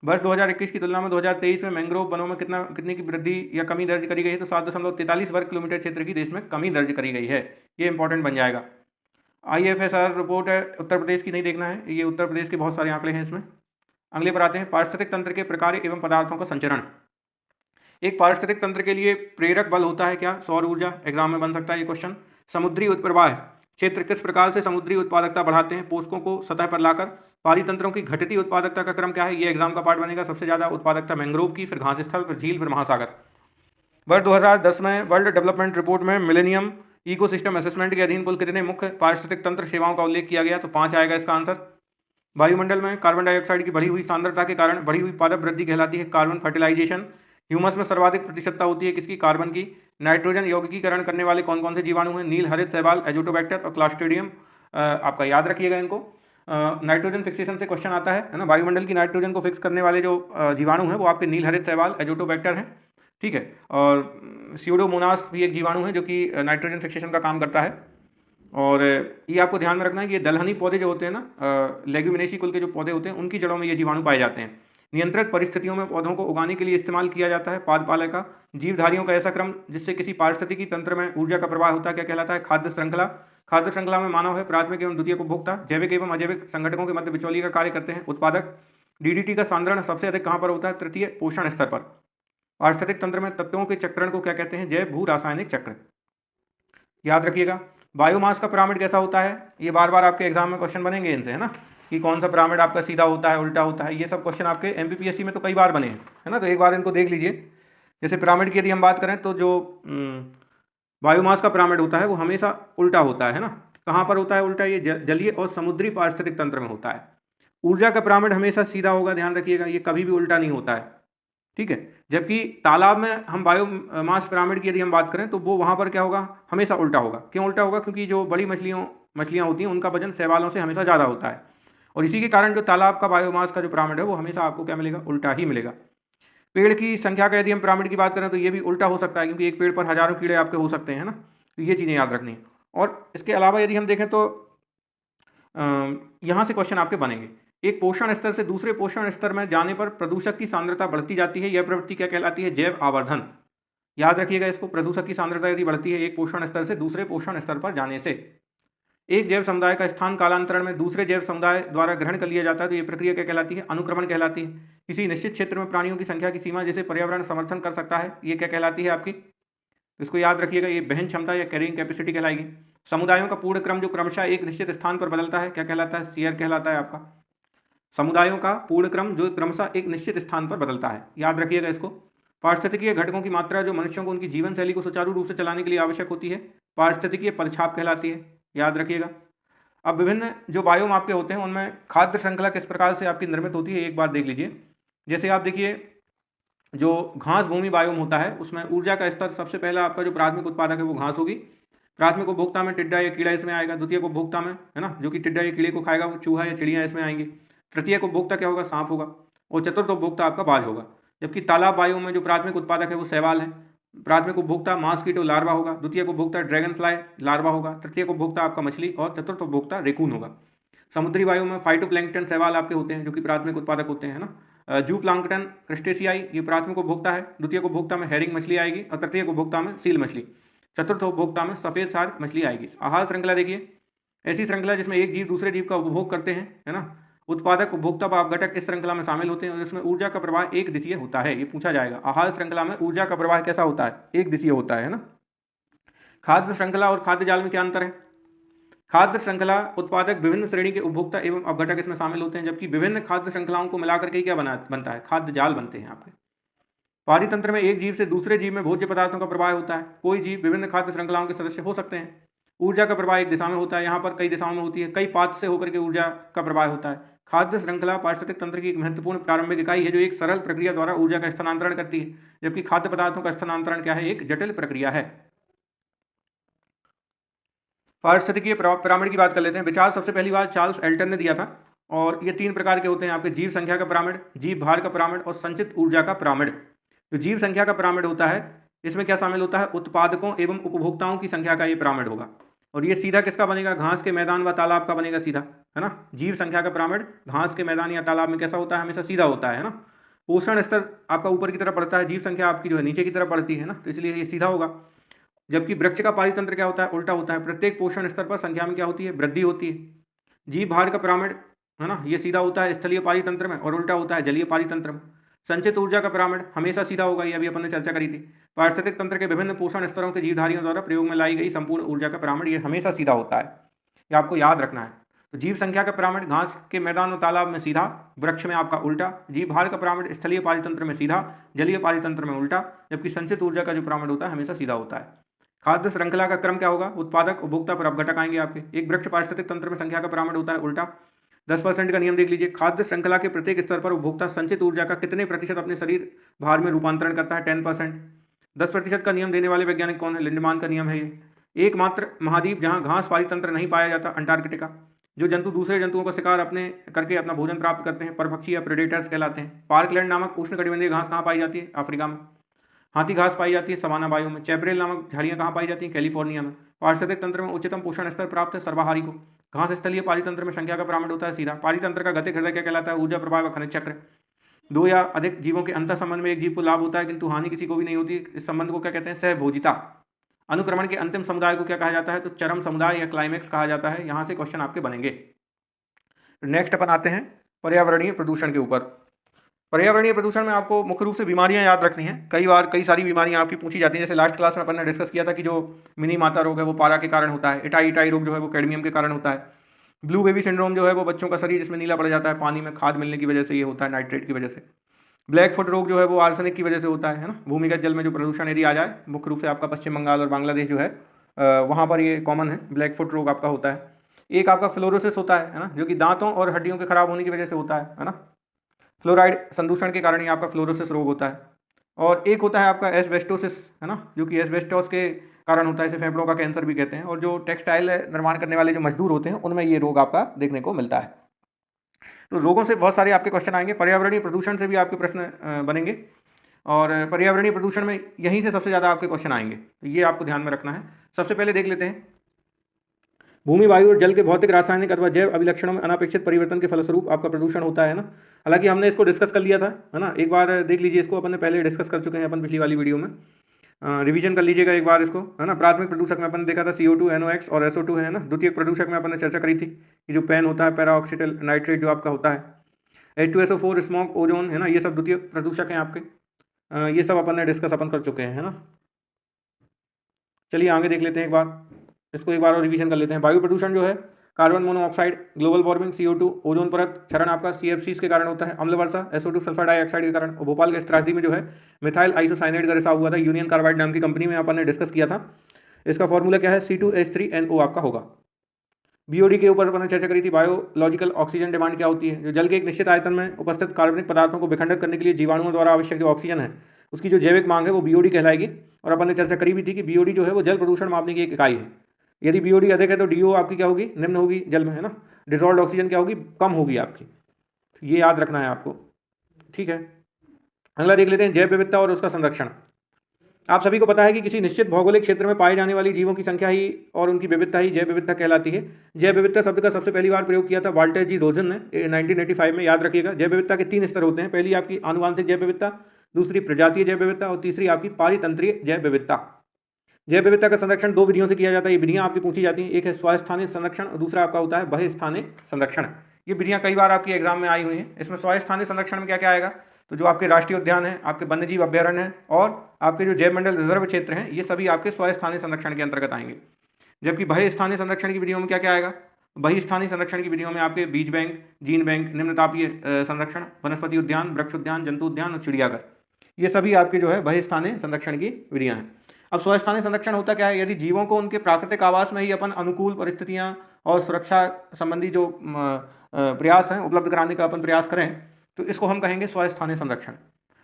Speaker 1: वर्ष 2021 की तुलना में 2023 में मैंग्रोव वनों में कितने की वृद्धि या कमी दर्ज करी गई है? तो 7.43 वर्ग किलोमीटर क्षेत्र की देश में कमी दर्ज करी गई है। ये इंपॉर्टेंट बन जाएगा। IFSR रिपोर्ट है, उत्तर प्रदेश की नहीं देखना है, ये उत्तर प्रदेश के बहुत सारे आंकड़े हैं इसमें। अगले पर आते हैं, पारिस्थितिक तंत्र के प्रकार एवं पदार्थों का संचरण। एक पारिस्थितिक तंत्र के लिए प्रेरक बल होता है क्या? सौर ऊर्जा। एग्जाम में बन सकता है ये क्वेश्चन। समुद्री उत्प्रवाह क्षेत्र किस प्रकार से समुद्री उत्पादकता बढ़ाते हैं? पोषकों को सतह पर लाकर। पारितंत्रों की घटती उत्पादकता का क्रम क्या है? ये एग्जाम का पार्ट बनेगा। सबसे ज्यादा उत्पादकता मैंग्रोव की, फिर घास स्थल, फिर झील, फिर महासागर। वर्ष 2010 में वर्ल्ड डेवलपमेंट रिपोर्ट में मिलेनियम इकोसिस्टम असेसमेंट के अधीन कुल कितने मुख्य पारिस्थितिक तंत्र सेवाओं का उल्लेख किया गया? तो 5 आएगा इसका आंसर। वायुमंडल में कार्बन डाइऑक्साइड की बढ़ी हुई सांद्रता के कारण बढ़ी हुई पादप वृद्धि कहलाती है कार्बन फर्टिलाइजेशन। ह्यूमस में सर्वाधिक प्रतिशतता होती है किसकी? कार्बन की। नाइट्रोजन यौगिकीकरण करने वाले कौन कौन से जीवाणु हैं? नील, हरित, शैवाल, एजोटोबैक्टर और क्लास्ट्रीडियम। आपका याद रखिएगा इनको। नाइट्रोजन फिक्सेशन से क्वेश्चन आता है ना। वायुमंडल की नाइट्रोजन को फिक्स करने वाले जो जीवाणु हैं वो आपके नील, हरित, शैवाल, एजोटोबैक्टर हैं, ठीक है। और स्यूडोमोनास भी एक जीवाणु है जो कि नाइट्रोजन फिक्सेशन का काम करता है। और ये आपको ध्यान में रखना है कि ये दलहनी पौधे जो होते हैं ना, लेग्यूमिनेसी कुल के जो पौधे होते हैं उनकी जड़ों में ये जीवाणु पाए जाते हैं। नियंत्रित परिस्थितियों में पौधों को उगाने के लिए इस्तेमाल किया जाता है पादपालय का। जीवधारियों का ऐसा क्रम जिससे किसी पारिस्थितिकी तंत्र में ऊर्जा का प्रवाह होता है क्या कहलाता है? खाद्य श्रृंखला। खाद्य श्रृंखला में मानव है प्राथमिक एवं द्वितीय उपभोक्ता। जैविक एवं अजैविक संगठकों के मध्य बिचौलिए का कार्य करते हैं उत्पादक। DDT का सांद्रण सबसे अधिक कहाँ पर होता है? तृतीय पोषण स्तर पर। पारिस्थितिक तंत्र में तत्वों के चक्रण को क्या कहते हैं? जैव भू रासायनिक चक्र। याद रखिएगा। बायोमास का पिरामिड कैसा होता है? ये बार बार आपके एग्जाम में क्वेश्चन बनेंगे इनसे, है ना, कि कौन सा पिरामिड आपका सीधा होता है, उल्टा होता है। ये सब क्वेश्चन आपके MPPSC में तो कई बार बने हैं, है ना। तो एक बार इनको देख लीजिए। जैसे पिरामिड की यदि हम बात करें तो जो बायोमास का पिरामिड होता है वो हमेशा उल्टा होता है ना। कहाँ पर होता है उल्टा? ये जलीय और समुद्री पारिस्थितिक तंत्र में होता है। ऊर्जा का पिरामिड हमेशा सीधा होगा, ध्यान रखिएगा, ये कभी भी उल्टा नहीं होता है, ठीक है। जबकि तालाब में हम बायोमास पिरामिड की यदि हम बात करें तो वो वहाँ पर क्या होगा? हमेशा उल्टा होगा। क्यों उल्टा होगा? क्योंकि जो बड़ी मछलियाँ होती हैं उनका वजन शैवालों से हमेशा ज़्यादा होता है, और इसी के कारण जो तालाब का बायोमास का जो पिरामिड है वो हमेशा आपको क्या मिलेगा? उल्टा ही मिलेगा। पेड़ की संख्या का यदि हम पिरामिड की बात करें तो ये भी उल्टा हो सकता है, क्योंकि एक पेड़ पर हजारों कीड़े आपके हो सकते हैं ना। तो ये चीज़ें याद रखनी है। और इसके अलावा यदि हम देखें तो यहाँ से क्वेश्चन आपके बनेंगे। एक पोषण स्तर से दूसरे पोषण स्तर में जाने पर प्रदूषक की सांद्रता बढ़ती जाती है। यह प्रवृत्ति क्या कहलाती है? जैव आवर्धन। याद रखिएगा इसको। प्रदूषक की सांद्रता यदि बढ़ती है एक पोषण स्तर से दूसरे पोषण स्तर पर जाने से। एक जैव समुदाय का स्थान कालांतरण में दूसरे जैव समुदाय द्वारा ग्रहण कर लिया जाता है तो यह प्रक्रिया क्या कहलाती है? अनुक्रमण कहलाती है। किसी निश्चित क्षेत्र में प्राणियों की संख्या की सीमा जिसे पर्यावरण समर्थन कर सकता है, ये क्या कहलाती है आपकी? इसको याद रखिएगा, ये वहन क्षमता या कैरिंग कैपेसिटी कहलाएगी। समुदायों का पूर्ण क्रम जो क्रमशः एक निश्चित स्थान पर बदलता है क्या कहलाता है? शियर कहलाता है आपका। समुदायों का पूर्ण क्रम जो क्रमशः एक निश्चित स्थान पर बदलता है, याद रखिएगा इसको। पारिस्थितिकीय घटकों की मात्रा जो मनुष्यों को उनकी जीवन शैली को सुचारू रूप से चलाने के लिए आवश्यक होती है, पारिस्थितिकीय पदछाप कहलाती है, याद रखिएगा। अब विभिन्न जो बायोम आपके होते हैं उनमें खाद्य श्रृंखला किस प्रकार से आपकी निर्मित होती है, एक बार देख लीजिए। जैसे आप देखिए, जो घास भूमि बायोम होता है उसमें ऊर्जा का स्तर सबसे पहला आपका जो प्राथमिक उत्पादक है वो घास होगी। प्राथमिक उपभोक्ता में टिड्डा या कीड़ा इसमें आएगा। द्वितीय उपभोक्ता में, है ना, जो कि टिड्डा या कीड़े को खाएगा वो चूहा या चिड़िया इसमें आएंगे। तृतीय उपभोक्ता क्या होगा? सांप होगा। और चतुर्थ उपभोक्ता आपका बाज होगा। जबकि तालाब बायोम में जो प्राथमिक उत्पादक है वो शैवाल है। प्राथमिक उपभोक्ता मास्कीटो लार्वा होगा। द्वितीय उपभोक्ता ड्रैगन फ्लाई लार्वा होगा। तृतीय उपभोक्ता आपका मछली और चतुर्थ उपभोक्ता रेकून होगा। समुद्री वायु में फाइटोप्लैंक्टन शैवाल आपके होते हैं जो कि प्राथमिक उत्पादक होते हैं ना। जू प्लांक्टन क्रिस्टेशियाई ये प्राथमिक उपभोक्ता है। द्वितीय उपभोक्ता में हैरिंग मछली आएगी और तृतीय उपभोक्ता में सील मछली। चतुर्थ उपभोक्ता में सफेद शार्क मछली आएगी। आहार श्रृंखला देखिए, ऐसी श्रृंखला जिसमें एक जीव दूसरे जीव का उपभोग करते हैं, है ना। उत्पादक उपभोक्ता व अपघटक इस श्रृंखला में शामिल होते हैं और इसमें ऊर्जा का प्रवाह एक दिशीय होता है। ये पूछा जाएगा, आहार श्रृंखला में ऊर्जा का प्रवाह कैसा होता है? एक दिशीय होता है ना। खाद्य श्रृंखला और खाद्य जाल में क्या अंतर है? खाद्य श्रृंखला उत्पादक विभिन्न श्रेणी के उपभोक्ता एवं अपघटक इसमें शामिल होते हैं, जबकि विभिन्न खाद्य श्रृंखलाओं को मिलाकर के क्या बनता है? खाद्य जाल बनते हैं आपके। पारितंत्र में एक जीव से दूसरे जीव में भोज्य पदार्थों का प्रवाह होता है। कोई जीव विभिन्न खाद्य श्रृंखलाओं के सदस्य हो सकते हैं। ऊर्जा का प्रवाह एक दिशा में होता है, यहाँ पर कई दिशाओं में होती है, कई पाथ से होकर के ऊर्जा का प्रवाह होता है। खाद्य श्रृंखला पारिस्थितिक तंत्र की एक महत्वपूर्ण प्रारंभिक इकाई है जो एक सरल प्रक्रिया द्वारा ऊर्जा का स्थानांतरण करती है, जबकि खाद्य पदार्थों का स्थानांतरण क्या है, एक जटिल प्रक्रिया है। पारिस्थितिकीय पिरामिड की बात कर लेते हैं। विचार सबसे पहली बार चार्ल्स एल्टन ने दिया था और ये 3 प्रकार के होते हैं आपके, जीव संख्या का पिरामिड, जीव भार का पिरामिड और संचित ऊर्जा का पिरामिड। जो जीव संख्या का पिरामिड होता है इसमें क्या शामिल होता है, उत्पादकों एवं उपभोक्ताओं की संख्या का ये पिरामिड होगा। और ये सीधा किसका बनेगा, घास के मैदान व तालाब का बनेगा सीधा, है ना। जीव संख्या का पिरामिड घास के मैदान या तालाब में कैसा होता है, हमेशा सीधा होता है ना। पोषण स्तर आपका ऊपर की तरफ बढ़ता है, जीव संख्या आपकी जो है नीचे की तरफ बढ़ती है ना, तो इसलिए ये सीधा होगा। जबकि वृक्ष का पारितंत्र क्या होता है, उल्टा होता है, प्रत्येक पोषण स्तर पर संख्या में क्या होती है, वृद्धि होती है। जीव भार का पिरामिड है ना, ये सीधा होता है स्थलीय पारितंत्र में और उल्टा होता है जलीय पारितंत्र में। संचित ऊर्जा का पिरामिड हमेशा सीधा होगा, ये अभी अपन ने चर्चा करी थी। पारिस्थितिक तंत्र के विभिन्न पोषण स्तरों के जीवधारियों द्वारा प्रयोग में लाई गई संपूर्ण ऊर्जा का पिरामिड ये हमेशा सीधा होता है, ये आपको याद रखना है। तो जीव संख्या का पिरामिड घास के मैदान और तालाब में सीधा, वृक्ष में आपका उल्टा। जीव भार का पिरामिड स्थलीय पारितंत्र में सीधा, जलीय पारितंत्र में उल्टा। जबकि संचित ऊर्जा का जो पिरामिड होता है हमेशा सीधा होता है। खाद्य श्रृंखला का क्रम क्या होगा, उत्पादक उपभोक्ता पर अपघटक आएंगे आपके। एक वृक्ष पारिस्थितिक तंत्र में संख्या का पिरामिड होता है उल्टा। 10% का नियम देख लीजिए, खाद्य श्रृंखला के प्रत्येक स्तर पर उपभोक्ता संचित ऊर्जा का कितने प्रतिशत अपने शरीर भार में रूपांतरण करता है, 10%। 10% का नियम देने वाले वैज्ञानिक कौन है, लिंडमान का नियम है ये। एकमात्र महाद्वीप जहां घास पारितंत्र नहीं पाया जाता, अंटार्कटिका। जो जंतु दूसरे जंतुओं का शिकार अपने करके अपना भोजन प्राप्त करते हैं, परभक्षी या प्रेडेटर्स कहलाते हैं। पार्कलैंड नामक उष्णकटिबंधीय घास कहाँ पाई जाती है, अफ्रीका में। हाथी घास पाई जाती है सवाना वायु में। चैपरेल नामक झाड़ियाँ कहाँ पाई जाती हैं, कैलिफोर्निया में। पारिस्थितिक तंत्र में उच्चतम पोषण स्तर प्राप्त है सर्वाहारी को। घास स्थलीय पारितंत्र में संख्या का पिरामिड होता है सीधा। पारितंत्र का गतिक हृदय क्या कहलाता है, ऊर्जा प्रवाह व खनिज चक्र। 2 या अधिक जीवों के अंतर संबंध में एक जीव को लाभ होता है किंतु हानि किसी को भी नहीं होती, इस संबंध को क्या कहते हैं, सहभोजिता। अनुक्रमण के अंतिम समुदाय को क्या कहा जाता है, तो चरम समुदाय या क्लाइमेक्स कहा जाता है। यहाँ से क्वेश्चन आपके बनेंगे। नेक्स्ट अपन आते हैं पर्यावरणीय प्रदूषण के ऊपर। पर्यावरणीय प्रदूषण में आपको मुख्य रूप से बीमारियां याद रखनी है। कई सारी बीमारियां आपकी पूछी जाती हैं। जैसे लास्ट क्लास में अपन ने डिस्कस किया था कि जो मिनी माता रोग है वो पारा के कारण होता है। इटाई रोग जो है वो कैडमियम के कारण होता है। ब्लू बेबी सिंड्रोम जो है वो बच्चों का शरीर जिसमें नीला पड़ जाता है पानी में खाद मिलने की वजह से, ये होता है नाइट्रेट की वजह से। ब्लैक फुट रोग जो है वो आर्सेनिक की वजह से होता है ना। भूमिगत जल में जो प्रदूषण यदि आ जाए, मुख्य रूप से आपका पश्चिम बंगाल और बांग्लादेश जो है वहाँ पर ये कॉमन है, ब्लैक फुट रोग आपका होता है। एक आपका फ्लोरोसिस होता है ना, जो कि दांतों और हड्डियों के खराब होने की वजह से होता है ना। फ्लोराइड संदूषण के कारण ही आपका फ्लोरोसिस रोग होता है। और एक होता है आपका एस्बेस्टोसिस, है ना, जो कि एस्बेस्टोस के कारण होता है, इसे फेफड़ों का कैंसर भी कहते हैं। और जो टेक्सटाइल निर्माण करने वाले जो मजदूर होते हैं उनमें ये रोग आपका देखने को मिलता है। तो रोगों से बहुत सारे आपके क्वेश्चन आएंगे। पर्यावरणीय प्रदूषण से भी आपके प्रश्न बनेंगे और पर्यावरणीय प्रदूषण में यहीं से सबसे ज़्यादा आपके क्वेश्चन आएंगे, तो ये आपको ध्यान में रखना है। सबसे पहले देख लेते हैं भूमि, वायु और जल के भौतिक, रासायनिक अथवा जैव अभिलक्षणों में अनापेक्षित परिवर्तन के फलस्वरूप आपका प्रदूषण होता है ना। हालांकि हमने इसको डिस्कस कर लिया था, है ना, एक बार देख लीजिए इसको, अपन ने पहले डिस्कस कर चुके हैं अपन पिछली वाली वीडियो में। रिवीजन कर लीजिएगा एक बार इसको, है ना। प्राथमिक प्रदूषक में अपन ने देखा था CO2, NOx और SO2 है ना। द्वितीयक प्रदूषक में अपन ने चर्चा करी थी कि जो पैन होता है, पैरा ऑक्सीटाइल नाइट्रेट जो आपका होता है, H2SO4, स्मोक, ओजोन, है ना, ये सब द्वितीयक प्रदूषक हैं आपके। ये सब अपन ने डिस्कस अपन कर चुके हैं, है ना। चलिए आगे देख लेते हैं एक बार इसको, एक बार और रिवीजन कर लेते हैं। वायु प्रदूषण जो है, carbon monoxide, global warming, CO2, ozone परत क्षरण आपका CFCs के कारण होता है। अम्ल वर्षा, SO2 सल्फर डाइऑक्साइड के कारण। और भोपाल गैस त्रासदी में जो है मिथाइल आइसोसाइनेट का रिसाव हुआ था, यूनियन कार्बाइड नाम की कंपनी में, अपन ने डिस्कस किया था। इसका फॉर्मूला क्या है, C2H3NO आपका होगा। BOD के ऊपर अपन ने चर्चा करी थी, बायोलॉजिकल ऑक्सीजन डिमांड क्या होती है। जो जल के एक निश्चित आयतन में उपस्थित कार्बनिक पदार्थों को विखंडित करने के लिए जीवाणुओं द्वारा आवश्यक जो ऑक्सीजन है उसकी जो जैविक मांग है वो BOD कहलाएगी। और अपन ने चर्चा करी भी थी कि BOD जो है वो जल प्रदूषण मापने की एक इकाई है। यदि BOD अधिक है तो DO आपकी क्या होगी, निम्न होगी जल में, है ना। डिजॉल्व ऑक्सीजन क्या होगी, कम होगी आपकी। तो ये याद रखना है आपको, ठीक है। अगला देख लेते हैं जैव विविधता और उसका संरक्षण। आप सभी को पता है कि किसी निश्चित भौगोलिक क्षेत्र में पाए जाने वाली जीवों की संख्या ही और उनकी विविधता ही जैव विविधता कहलाती है। जैव विविधता शब्द का सबसे पहली बार प्रयोग किया था वाल्टर जी रोजन ने 1985 में। याद रखिएगा, जैव विविधता के 3 स्तर होते हैं। पहली आपकी आनुवांशिक जैव विविधता, दूसरी प्रजातीय जैव विविधता और तीसरी आपकी पारितंत्रीय जैव विविधता। जैव विविधता का संरक्षण 2 विधियों से किया जाता है। ये विधियां आपकी पूछी जाती हैं, एक है स्वस्थानिक संरक्षण और दूसरा आपका होता है बहिस्थानिक संरक्षण। ये विधियां कई बार आपकी एग्जाम में आई हुई हैं। इसमें स्वस्थानिक संरक्षण में क्या क्या आएगा, तो जो आपके राष्ट्रीय उद्यान है, आपके वन्यजीव अभ्यारण्य है और आपके जो जैव मंडल रिजर्व क्षेत्र हैं, ये सभी आपके स्वस्थानिक संरक्षण के अंतर्गत आएंगे। जबकि बहिस्थानिक संरक्षण की विधियों में क्या क्या आएगा, बहिस्थानिक संरक्षण की विधियों में आपके बीज बैंक, जीन बैंक, निम्नतापीय संरक्षण, वनस्पति उद्यान, वृक्ष उद्यान, जंतु उद्यान और चिड़ियाघर, ये सभी आपके जो है बहिस्थानिक संरक्षण की विधियां हैं। अब स्वस्थानीय संरक्षण होता क्या है, यदि जीवों को उनके प्राकृतिक आवास में ही अपन अनुकूल परिस्थितियां और सुरक्षा संबंधी जो प्रयास हैं उपलब्ध कराने का अपन प्रयास करें, तो इसको हम कहेंगे स्वस्थानीय संरक्षण।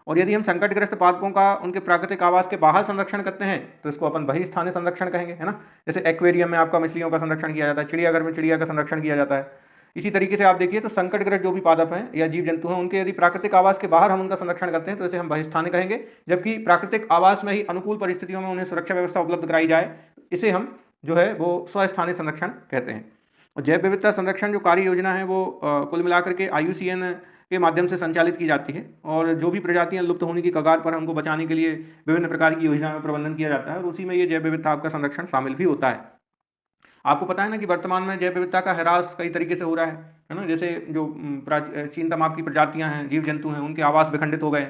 Speaker 1: और यदि हम संकटग्रस्त पादपों का उनके प्राकृतिक आवास के बाहर संरक्षण करते हैं तो इसको अपन बहिस्थानीय संरक्षण कहेंगे, है ना। जैसे एक्वेरियम में आपका मछलियों का संरक्षण किया जाता है, चिड़ियाघर में चिड़िया का संरक्षण किया जाता है। इसी तरीके से आप देखिए तो संकटग्रस्त जो भी पादप हैं या जीव जंतु हैं, उनके यदि प्राकृतिक आवास के बाहर हम उनका संरक्षण करते हैं तो इसे हम बहिस्थानीय कहेंगे, जबकि प्राकृतिक आवास में ही अनुकूल परिस्थितियों में उन्हें सुरक्षा व्यवस्था उपलब्ध कराई जाए, इसे हम जो है वो स्वस्थानीय संरक्षण कहते हैं। और जैव विविधता संरक्षण जो कार्य योजना है वो कुल मिलाकर के IUCN के माध्यम से संचालित की जाती है, और जो भी प्रजातियां लुप्त होने की कगार पर, उनको बचाने के लिए विभिन्न प्रकार की योजनाओं में प्रबंधन किया जाता है, और उसी में ये जैव विविधता आपका संरक्षण शामिल भी होता है। आपको पता है ना कि वर्तमान में जैव विविधता का ह्रास कई तरीके से हो रहा है ना। जैसे जो प्राचीन तमाम की प्रजातियां हैं, जीव जंतु हैं, उनके आवास विखंडित हो गए।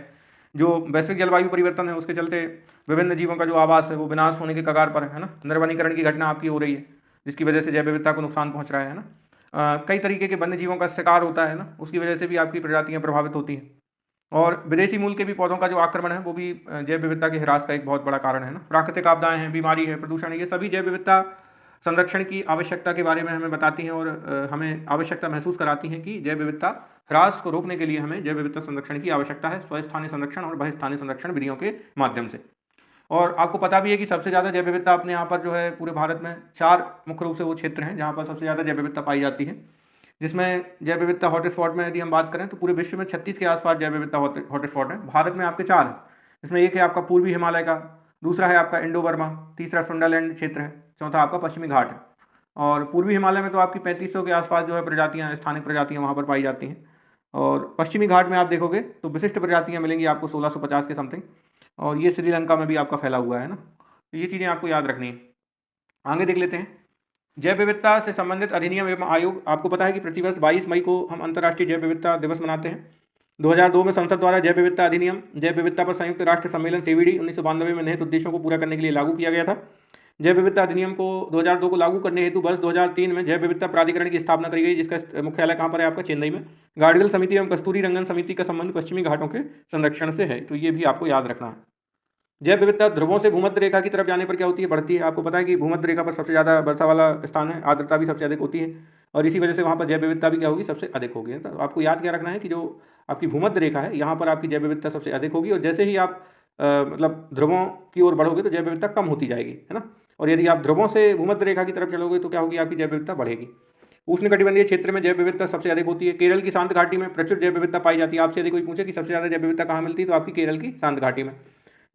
Speaker 1: जो वैश्विक जलवायु परिवर्तन है उसके चलते विभिन्न जीवों का जो आवास है वो विनाश होने के कगार पर है ना। निर्वनीकरण की घटना आपकी हो रही है, जिसकी वजह से जैव विविधता को नुकसान पहुंच रहा है ना। कई तरीके के वन्य जीवों का शिकार होता है ना, उसकी वजह से भी आपकी प्रजातियां प्रभावित होती हैं। और विदेशी मूल के भी पौधों का जो आक्रमण है वो भी जैव विविधता के ह्रास का एक बहुत बड़ा कारण है ना। प्राकृतिक आपदाएं हैं, बीमारी है, प्रदूषण है, ये सभी जैव विविधता संरक्षण की आवश्यकता के बारे में हमें बताती हैं, और हमें आवश्यकता महसूस कराती हैं कि जैव विविधता ह्रास को रोकने के लिए हमें जैव विविधता संरक्षण की आवश्यकता है, स्वस्थानीय संरक्षण और बहिस्थानीय संरक्षण विधियों के माध्यम से। और आपको पता भी है कि सबसे ज़्यादा जैव विविधता अपने यहाँ पर जो है पूरे भारत में 4 मुख्य रूप से वो क्षेत्र हैं जहाँ पर सबसे ज़्यादा जैव विविधता पाई जाती है। जिसमें जैव विविधता हॉटस्पॉट में यदि हम बात करें तो पूरे विश्व में 36 के आसपास जैव विविधता हॉटस्पॉट है। भारत में आपके 4 हैं, जिसमें एक है आपका पूर्वी हिमालय का, दूसरा है आपका इंडो बर्मा, तीसरा सुंडरलैंड क्षेत्र है, चौथा आपका पश्चिमी घाट है। और पूर्वी हिमालय में तो आपकी 3500 के आसपास जो है प्रजातियाँ, स्थानिक प्रजातियाँ वहाँ पर पाई जाती हैं। और पश्चिमी घाट में आप देखोगे तो विशिष्ट प्रजातियाँ मिलेंगी आपको 1650 के समथिंग, और ये श्रीलंका में भी आपका फैला हुआ है ना। तो ये चीज़ें आपको याद रखनी है। आगे देख लेते हैं जैव विविधता से संबंधित अधिनियम एवं आयोग। आपको पता है कि प्रतिवर्ष 22 मई को हम अंतर्राष्ट्रीय जैव विविधता दिवस मनाते हैं। 2002 में संसद द्वारा जैव विविधता अधिनियम जैव विविधता पर संयुक्त राष्ट्र सम्मेलन CVD 1992 में निहित उद्देश्यों को पूरा करने के लिए लागू किया गया था। जैव विविधता अधिनियम को 2002 को लागू करने हेतु वर्ष 2003 में जैव विविधता प्राधिकरण की स्थापना करी गई, जिसका मुख्यालय कहाँ पर है आपका, चेन्नई में। गाडगिल समिति एवं कस्तूरी रंगन समिति का संबंध पश्चिमी घाटों के संरक्षण से है, तो ये भी आपको याद रखना है। जैव विविधता ध्रुवों से भूमध्य रेखा की तरफ जाने पर क्या होती है, बढ़ती है। आपको पता है कि भूमध्य रेखा पर सबसे ज़्यादा वर्षा वाला स्थान है, आर्द्रता भी सबसे अधिक होती है, और इसी वजह से वहाँ पर जैव विविधता भी क्या होगी, सबसे अधिक होगी। तो आपको याद क्या रखना है कि जो आपकी भूमध्य रेखा है यहाँ पर आपकी जैव विविधता सबसे अधिक होगी, और जैसे ही आप मतलब ध्रुवों की ओर बढ़ोगे तो जैव विविधता कम होती जाएगी, है ना। और यदि आप ध्रुवों से भूमध्य रेखा की तरफ चलोगे तो क्या होगी, आपकी जैव विविधता बढ़ेगी। उष्णकटिबंधीय क्षेत्र में जैव विविधता सबसे अधिक होती है। केरल की शांत घाटी में प्रचुर जैव विविधता पाई जाती है। आपसे यदि कोई पूछे कि सबसे ज़्यादा जैव विविधता कहाँ मिलती है, तो आपकी केरल की शांत घाटी में।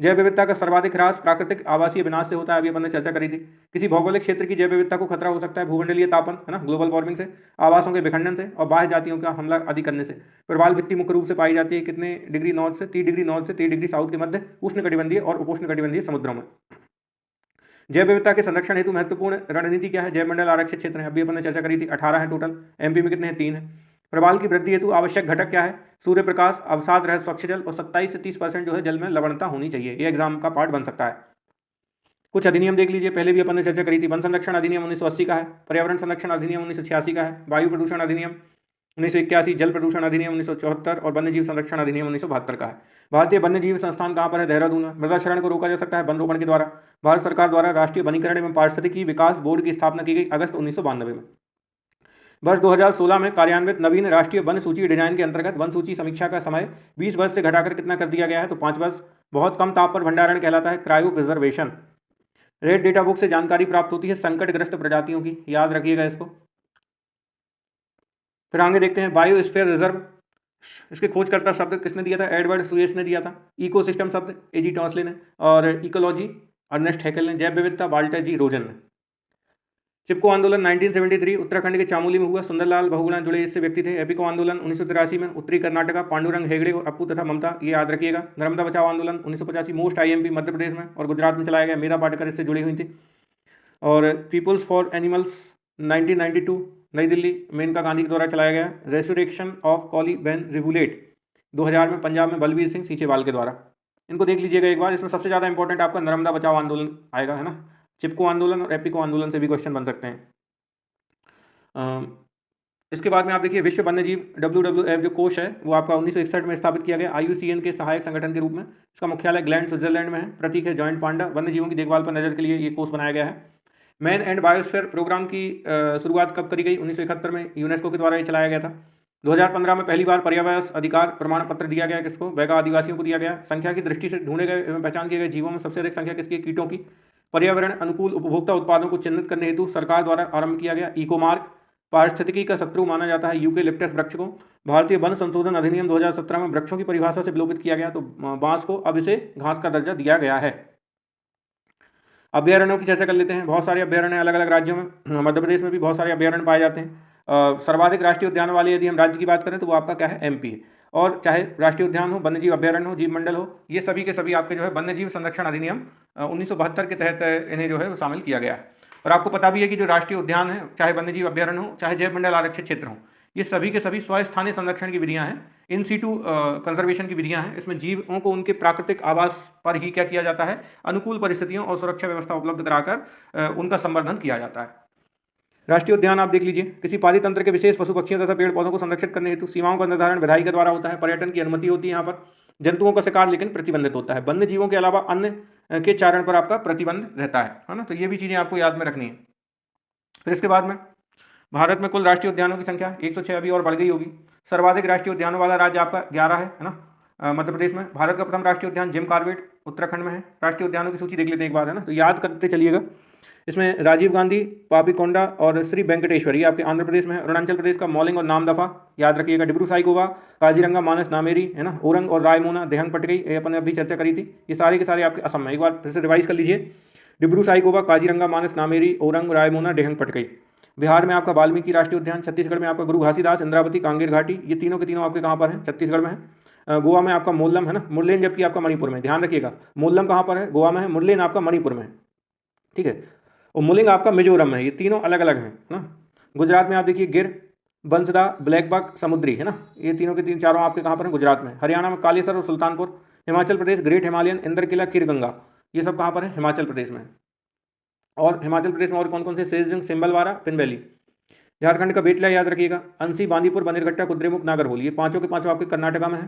Speaker 1: जैव विविधता का सर्वाधिक ह्रास प्राकृतिक आवासीय विनाश से होता है, अभी अपन ने चर्चा करी थी। किसी भौगोलिक क्षेत्र की जैव विविधता को खतरा हो सकता है भूमंडलीय तापन, है ना, ग्लोबल वार्मिंग से, आवासों के विखंडन से और बाह्य जातियों का हमला आदि करने से। प्रवाल भित्ति मुख्य रूप से पाई जाती है कितने डिग्री नॉर्थ से 30 डिग्री नॉर्थ से 30 डिग्री साउथ के मध्य उष्णकटिबंधीय और उपोष्णकटिबंधीय समुद्रों में। जैव विविधता के संरक्षण हेतु महत्वपूर्ण रणनीति क्या है, जैव मंडल आरक्षित क्षेत्र है, अभी अपन ने चर्चा करी थी, 18 है टोटल। MP में कितने हैं, 3 है। प्रवाल की वृद्धि हेतु आवश्यक घटक क्या है, सूर्य प्रकाश, अवसाद रहित स्वच्छ जल, और 27 से 30% जो है जल में लवणता होनी चाहिए। ये एग्जाम का पार्ट बन सकता है। कुछ अधिनियम देख लीजिए, पहले भी अपन ने चर्चा करी थी। वन संरक्षण अधिनियम 1980 का है, पर्यावरण संरक्षण अधिनियम 1986 का है, वायु प्रदूषण अधिनियम 1981, जल प्रदूषण अधिनियम 1974 और वन्य जीव संरक्षण अधिनियम 1972 का है। भारतीय वन्य जीव संस्थान कहाँ पर है, देहरादून में। मृदा क्षरण को रोका जा सकता है वन रोपण के द्वारा। भारत सरकार द्वारा राष्ट्रीय वनीकरण एवं पारिस्थितिकी विकास बोर्ड की स्थापना की गई अगस्त 1992 में। वर्ष 2016 में कार्यान्वित नवीन राष्ट्रीय वन सूची डिजाइन के अंतर्गत वन सूची समीक्षा का समय 20 वर्ष से घटाकर कितना कर दिया गया है, तो 5 वर्ष। बहुत कम ताप पर भंडारण कहलाता है cryo preservation. Red data book से जानकारी प्राप्त होती है संकटग्रस्त प्रजातियों की, याद रखिएगा इसको। फिर आगे देखते हैं बायोस्फीयर रिजर्व। इसके खोजकर्ता शब्द किसने दिया था, एडवर्ड सुयेस ने दिया था। इकोसिस्टम शब्द A.G. टॉन्सले ने, और इकोलॉजी अर्नेस्ट हैकेल ने। जैव विविधता वाल्टर जी रोजन ने। चिपको आंदोलन 1973 उत्तराखंड के चामोली में हुआ, सुंदरलाल बहुगुणा जुड़े इससे व्यक्ति थे। एपिको आंदोलन 1983 में उत्तरी कर्नाटका, पांडुरंग हेगड़े और अप्पू तथा ममता, ये याद रखिएगा। नर्मदा बचाओ आंदोलन 1985 मोस्ट IMP मध्य प्रदेश में और गुजरात में चलाया गया, मेधा पाटकर इससे जुड़ी हुई थी। और पीपुल्स फॉर एनिमल्स 1992 नई दिल्ली, मेनका गांधी के द्वारा चलाया गया। रेस्टोरेक्शन ऑफ कॉली बैन रिवुलेट 2000 में पंजाब में बलबीर सिंह सीचेवाल के द्वारा। इनको देख लीजिएगा एक बार। इसमें सबसे ज़्यादा इंपॉर्टेंट आपका नर्मदा बचाओ आंदोलन आएगा, है ना। चिपको आंदोलन और एपिको आंदोलन से भी क्वेश्चन बन सकते हैं। इसके बाद में आप देखिए विश्व वन्यजीव WWF जो कोष है वो आपका 1961 में स्थापित किया गया IUCN के सहायक संगठन के रूप में। इसका मुख्यालय ग्लैंड स्विट्जरलैंड में है। प्रतीक है जॉइंट पांडा। वन्यजीवों की देखभाल पर नजर के लिए ये कोष बनाया गया है। मैन एंड बायोस्फीयर प्रोग्राम की शुरुआत कब करी गई? 1971 में यूनेस्को के द्वारा ये चलाया गया था। 2015 में पहली बार पर्यावरण अधिकार प्रमाण पत्र दिया गया किसको? बैगा आदिवासियों को दिया गया। संख्या की दृष्टि से ढूंढे गए एवं पहचान किए गए जीवों में सबसे अधिक संख्या किसकी? कीटों की। पर्यावरण अनुकूल उपभोक्ता उत्पादों को चिन्हित करने हेतु सरकार द्वारा आरंभ किया गया इको मार्क। पारिस्थितिकी का शत्रु माना जाता है यूकेलिप्टस वृक्ष को। भारतीय वन संशोधन अधिनियम 2017 में वृक्षों की परिभाषा से विलोपित किया गया, तो बांस को अब इसे घास का दर्जा दिया गया है। अभ्यारण्यों की चर्चा कर लेते हैं। बहुत सारे अभ्यारण्य अलग अलग राज्यों में, मध्य प्रदेश में भी बहुत सारे अभ्यारण्य पाए जाते हैं। सर्वाधिक राष्ट्रीय उद्यान वाले यदि हम राज्य की बात करें तो वो आपका क्या है? MP है। और चाहे राष्ट्रीय उद्यान हो, वन्यजीव अभ्यारण्य हो, जीव मंडल हो, ये सभी के सभी आपके जो है वन्यजीव संरक्षण अधिनियम 1972 के तहत इन्हें जो है वो शामिल किया गया है। और आपको पता भी है कि जो राष्ट्रीय उद्यान है, चाहे वन्यजीव अभ्यारण्य हो, चाहे जैव मंडल आरक्षित क्षेत्र हो, ये सभी के सभी स्वस्थानीय संरक्षण की विधियां हैं, इन सीटू कंजर्वेशन की विधियां हैं। इसमें जीवों को उनके प्राकृतिक आवास पर ही क्या किया जाता है? अनुकूल परिस्थितियों और सुरक्षा व्यवस्था उपलब्ध कराकर उनका संवर्धन किया जाता है। राष्ट्रीय उद्यान आप देख लीजिए, किसी पाली तंत्र के विशेष पशु पक्षियों तथा पेड़ पौधों को संरक्षित करने हेतु सीमाओं का निर्धारण विधायी के द्वारा होता है। पर्यटन की अनुमति होती है यहाँ पर। जंतुओं का शिकार लेकिन प्रतिबंधित होता है। वन्य जीवों के अलावा अन्य के चारण पर आपका प्रतिबंध रहता है ना। तो ये भी चीजें आपको याद में रखनी है। फिर इसके बाद में भारत में कुल राष्ट्रीय उद्यानों की संख्या 106 अभी और बढ़ गई होगी। सर्वाधिक राष्ट्रीय उद्यानों वाला राज्य आपका 11 है ना, मध्य प्रदेश में। भारत का प्रथम राष्ट्रीय उद्यान जिम कॉर्बेट उत्तराखंड में है। राष्ट्रीय उद्यानों की सूची देख लेते हैं एक बार, है ना, तो याद करते चलिएगा। इसमें राजीव गांधी, पापीकोंडा और श्री वेंकटेश्वर, ये आपके आंध्र प्रदेश में है। अरुणाचल प्रदेश का मौलिंग और नामदफा याद रखिएगा। डिब्रू साईखोवा, काजीरंगा, मानस, नामेरी, है ना, ओरंग और रायमोना, देहंग पटकई, ये अपन ने अभी चर्चा करी थी। ये सारे के सारे आपके असम में। एक बार फिर से रिवाइज कर लीजिए। डिब्रू साईखोवा, काजीरंगा, मानस, नामेरी, ओरंग, रायमोना, देहंग पटकई। बिहार में आपका वाल्मीकि राष्ट्रीय उद्यान। छत्तीसगढ़ में आपका गुरु घासीदास, इंद्रावती, कांगेर घाटी, ये तीनों के तीनों आपके कहाँ पर हैं? छत्तीसगढ़ में है। गोवा में आपका मोल्लम, है ना, मुरलेन, जबकि आपका मणिपुर में। ध्यान रखिएगा, मोल्लम कहाँ पर है? गोवा में है। मुरलेन आपका मणिपुर में है, ठीक है। और मुलिंग आपका मिजोरम में है। ये तीनों अलग अलग हैं ना। गुजरात में आप देखिए गिर, बंसदा, ब्लैकबक, समुद्री, है ना, ये तीनों के तीन चारों आपके कहाँ पर हैं? गुजरात में। हरियाणा में कालेसर और सुल्तानपुर। हिमाचल प्रदेश ग्रेट हिमालयन, इंद्रकिला, खीरगंगा, ये सब कहाँ पर है? हिमाचल प्रदेश में। और हिमाचल प्रदेश में और कौन कौन से? सेजंग, सिम्बलवारा, पिन वैली। झारखंड का बेटला याद रखिएगा। अंसी, बांदीपुर, बनीरघट्टा, कुद्रेमुख, नागरहोल, ये पांचों के पांचों आपके कर्नाटका में है।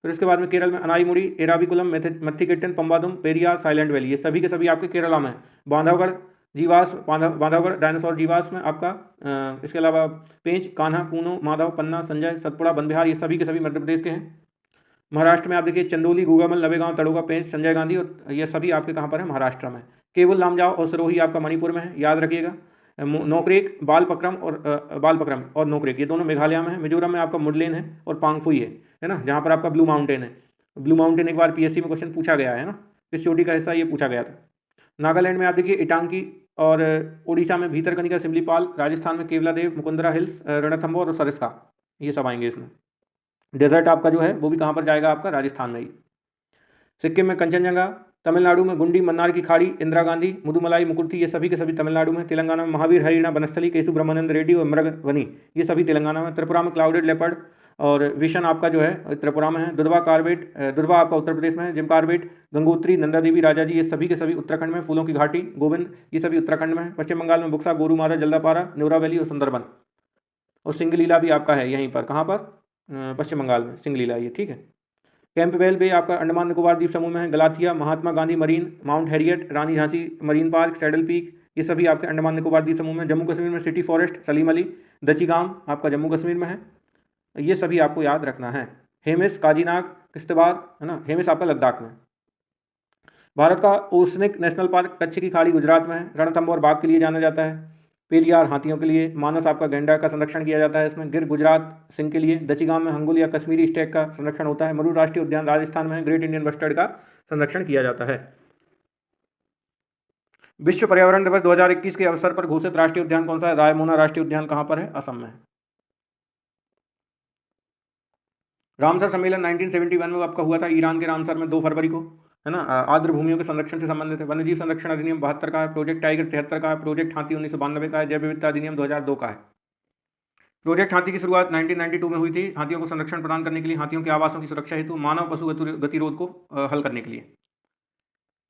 Speaker 1: फिर इसके बाद में केरल में अनाईमुड़ी, एराविकुलम, मथिकेट्टन, पम्बादुम, पेरियार, साइलेंट वैली, ये सभी के सभी आपके केरला में है। बांधवगढ़ जीवास, बांधवगढ़ डायनासोर जीवास में आपका। इसके अलावा पेंच, कान्हा, कूनो, माधव, पन्ना, संजय, सतपुड़ा, बनबिहार, ये सभी के सभी मध्य प्रदेश के हैं। महाराष्ट्र में आप देखिए चंदोली, गुगामल, नवेगांव, तड़ोगा, पेंच, संजय गांधी, और ये सभी आपके कहाँ पर है? महाराष्ट्र में। केवल लामजाओ और सरोही आपका मणिपुर में है, याद रखिएगा। नोकरेक, बालपक्रम और नोकरेक, ये दोनों मेघालय में है। मिजोरम में आपका मुडलेन है और पांगफुई है ना, जहाँ पर आपका ब्लू माउंटेन है। ब्लू माउंटेन एक बार PSC में क्वेश्चन पूछा गया है ना, इस चोटी का हिस्सा ये पूछा गया था। नागालैंड में आप देखिए इटांकी, और उड़ीसा में भीतरकनिका, सिमलीपाल, राजस्थान में केवलादेव, मुकुंदरा हिल्स, रणथंबोर और सरिस्का, ये सब आएंगे इसमें। डेजर्ट आपका जो है वो भी कहाँ पर जाएगा? आपका राजस्थान में ही। सिक्किम में कंचनजंगा, तमिलनाडु में गुंडी, मन्नार की खाड़ी, इंदिरा गांधी, मुदुमलाई, मुकुर्थी, ये सभी के सभी तमिलनाडु में। तेलंगाना में महावीर, हरियाणा, बनस्थली, केशु ब्रह्मानंद रेड्डी और मृगवनी, ये सभी तेलंगाना में। त्रिपुरा में क्लाउडेड लेपर्ड और विशन आपका जो है त्रिपुरा में है। दुधवा कार्बेट, दुधवा आपका उत्तर प्रदेश में है। जिम कार्बेट, गंगोत्री, नंदा देवी, राजा जी, ये सभी के सभी उत्तराखंड में। फूलों की घाटी, गोविंद, ये सभी उत्तराखंड में है। पश्चिम बंगाल में बुक्सा, गोरुमारा, जल्दापारा, न्यूरा वैली और सुंदरबन। और सिंगलीला भी आपका है यहीं पर। कहाँ पर? पश्चिम बंगाल में सिंगलीला, ये ठीक है। कैंपबेल बे आपका अंडमान निकोबार द्वीप समूह में है। Galathea, Mahatma Gandhi marine, Mount Harriet, Rani Jhansi marine park, Saddle Peak, ये सभी आपके अंडमान निकोबार द्वीप समूह में। जम्मू कश्मीर में सिटी फॉरेस्ट, सलीम अली, दचीगाम आपका जम्मू कश्मीर में है। ये सभी आपको याद रखना है। हेमिस, काजीनाग, किश्तवाड़, है ना, हेमिस आपका लद्दाख में। भारत का ओसनिक नेशनल पार्क कच्छ की खाड़ी गुजरात में है। रणथंबोर बाघ के लिए जाना जाता है। पेरियार हाथियों के लिए। मानस आपका गैंडा का संरक्षण किया जाता है इसमें। गिर गुजरात सिंह के लिए। दचीगाम में हंगुल या कश्मीरी स्टेक का संरक्षण होता है। मरू राष्ट्रीय उद्यान राजस्थान में है। ग्रेट इंडियन बस्टर्ड का संरक्षण किया जाता है। विश्व पर्यावरण दिवस 2021 के अवसर पर घोषित राष्ट्रीय उद्यान कौन सा है? रायमोना राष्ट्रीय उद्यान कहाँ पर है? असम में। रामसर सम्मेलन 1971 में आपका हुआ था ईरान के रामसर में 2 फरवरी को, है ना। आर्द्र भूमियों के संरक्षण से संबंधित है। वन्यजीव संरक्षण अधिनियम 72 का है। प्रोजेक्ट टाइगर 73 का है। प्रोजेक्ट हाथी 1992 का है। जैव विविधता अधिनियम 2002 का है। प्रोजेक्ट हाथी की शुरुआत 1992 में हुई थी, हाथियों को संरक्षण प्रदान करने के लिए, हाथियों के आवासों की सुरक्षा हेतु, मानव पशु गतिरोध को हल करने के लिए।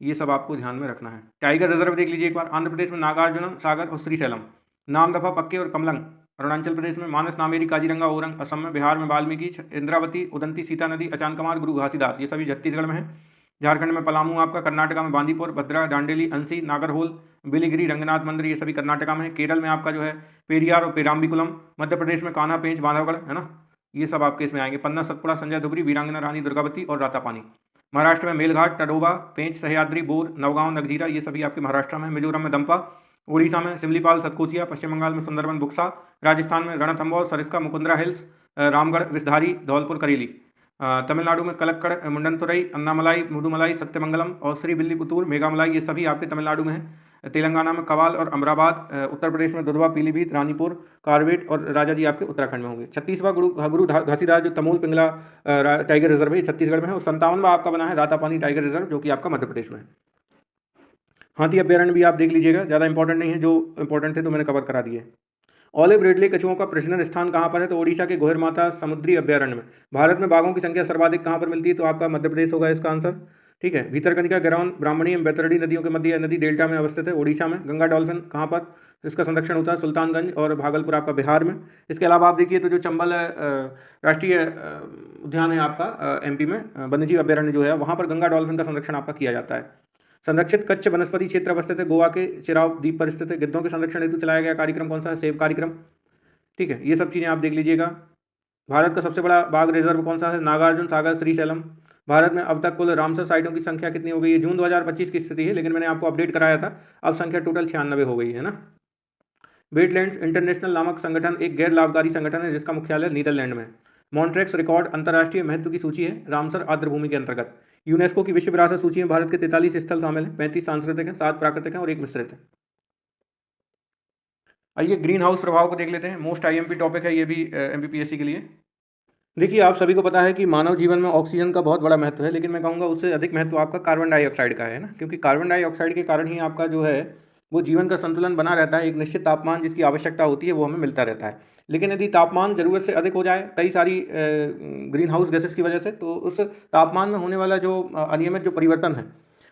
Speaker 1: ये सब आपको ध्यान में रखना है। टाइगर रिजर्व देख लीजिए एक बार। आंध्र प्रदेश में नागार्जुनम सागर और श्रीशैलम। नामदफा, पक्के और कमलंग अरुणाचल प्रदेश में मानस, नामेरी, काजीरंगा, ओरंग। असम में, बिहार में वाल्मीकि, इंद्रावती, उदंती, सीता नदी, अचानकमार, गुरु घासीदास, ये सभी छत्तीसगढ़ में है। झारखंड में पलामू आपका, कर्नाटका में बांदीपुर, भद्रा, दांडेली, अंसी, नागरहोल, बिलिगिरी, रंगनाथ मंदिर, ये सभी कर्नाटका में है। केरल में आपका जो है पेरियार और पेराम्बिकुलम। मध्य प्रदेश में कान्हा, पेंच, बांधवगढ़, है ना, ये सब आपके इसमें आएंगे। पन्ना, सतपुड़ा, संजय धुबरी, वीरांगना रानी दुर्गावती और रातापानी। महाराष्ट्र में मेलघाट, टडोबा, पेंच, सह्याद्री, बोर, नवगांव, नगजीरा, ये सभी आपके महाराष्ट्र में। मिजोरम में दंपा, उड़ीसा में सिमलीपाल, सतकोचिया, पश्चिम बंगाल में सुंदरबन, बुक्सा, राजस्थान में रणथंबोर, सरिस्का, मुकुंदरा हिल्स, रामगढ़, विषधारी, धौलपुर, करेली। तमिलनाडु में कलक्कड़, मुंडनतुरई, अन्नामलाई, मुदुमलाई, सत्यमंगलम और श्रीविल्लीपुतूर, मेघामलाई, ये सभी आपके तमिलनाडु में है। तेलंगाना में कवाल और अमराबाद। उत्तर प्रदेश में दुधवा, पीलीभीत, रानीपुर, कारवेट और राजाजी आपके उत्तराखंड में होंगे। 36वां गुरु घासीदास जो तमोल पिंगला टाइगर रिजर्व है, ये छत्तीसगढ़ में है। और 57वां आपका बना है रातापानी टाइगर रिजर्व, जो कि आपका मध्य प्रदेश में है। हाथी अभ्यारण्य भी आप देख लीजिएगा, ज़्यादा इंपॉर्टेंट नहीं है, जो इंपॉर्टेंट थे तो मैंने कवर करा दिए। ऑलिव रिडले कछुओं का प्रजनन स्थान कहाँ पर है? तो ओडिशा के गोहिरमाथा समुद्री अभ्यारण्य में। भारत में बाघों की संख्या सर्वाधिक कहाँ पर मिलती है? तो आपका मध्य प्रदेश होगा इसका आंसर। ठीक है। भीतरकनिका, गरौन, ब्राह्मणी एवं बैतरणी नदियों के मध्य नदी डेल्टा में अवस्थित है, ओडिशा में। गंगा डॉल्फिन कहाँ पर इसका संरक्षण होता है? सुल्तानगंज और भागलपुर आपका बिहार में। इसके अलावा आप देखिए तो जो चंबल राष्ट्रीय उद्यान है आपका एमपी में, वन्यजीव अभ्यारण्य जो है, वहाँ पर गंगा डॉल्फिन का संरक्षण आपका किया जाता है। संरक्षित कच्छ वनस्पति क्षेत्र अवस्थित है, गोवा के चिराव द्वीप पर स्थित है। गिद्धों के संरक्षण हेतु चलाया गया कार्यक्रम कौन सा है? सेव कार्यक्रम। ठीक है, ये सब चीज़ें आप देख लीजिएगा। भारत का सबसे बड़ा बाघ रिजर्व कौन सा है? नागार्जुन सागर श्रीशैलम। भारत में अब तक कुल रामसर साइटों की संख्या कितनी हो गई है? जून 2025 की स्थिति है, लेकिन मैंने आपको अपडेट कराया था, अब संख्या टोटल 96 हो गई है ना। वेटलैंड्स इंटरनेशनल नामक संगठन एक गैर लाभकारी संगठन है जिसका मुख्यालय नीदरलैंड में है। मॉन्ट्रेक्स रिकॉर्ड अंतर्राष्ट्रीय महत्व की सूची है रामसर आर्द्रभूमि के अंतर्गत। यूनेस्को की विश्व विरासत सूची में भारत के 43 स्थल शामिल हैं, 35 सांस्कृतिक हैं, 7 प्राकृतिक हैं और 1 मिश्रित है। आइए ग्रीन हाउस प्रभाव को देख लेते हैं। मोस्ट आईएमपी टॉपिक है ये भी एमपीपीएससी के लिए। देखिए, आप सभी को पता है कि मानव जीवन में ऑक्सीजन का बहुत बड़ा महत्व है, लेकिन मैं कहूँगा उससे अधिक महत्व आपका कार्बन डाइऑक्साइड का है ना, क्योंकि कार्बन डाइऑक्साइड के कारण ही आपका जो है वो जीवन का संतुलन बना रहता है। एक निश्चित तापमान जिसकी आवश्यकता होती है वो हमें मिलता रहता है, लेकिन यदि तापमान ज़रूरत से अधिक हो जाए कई सारी ग्रीन हाउस गैसेस की वजह से, तो उस तापमान में होने वाला जो अनियमित जो परिवर्तन है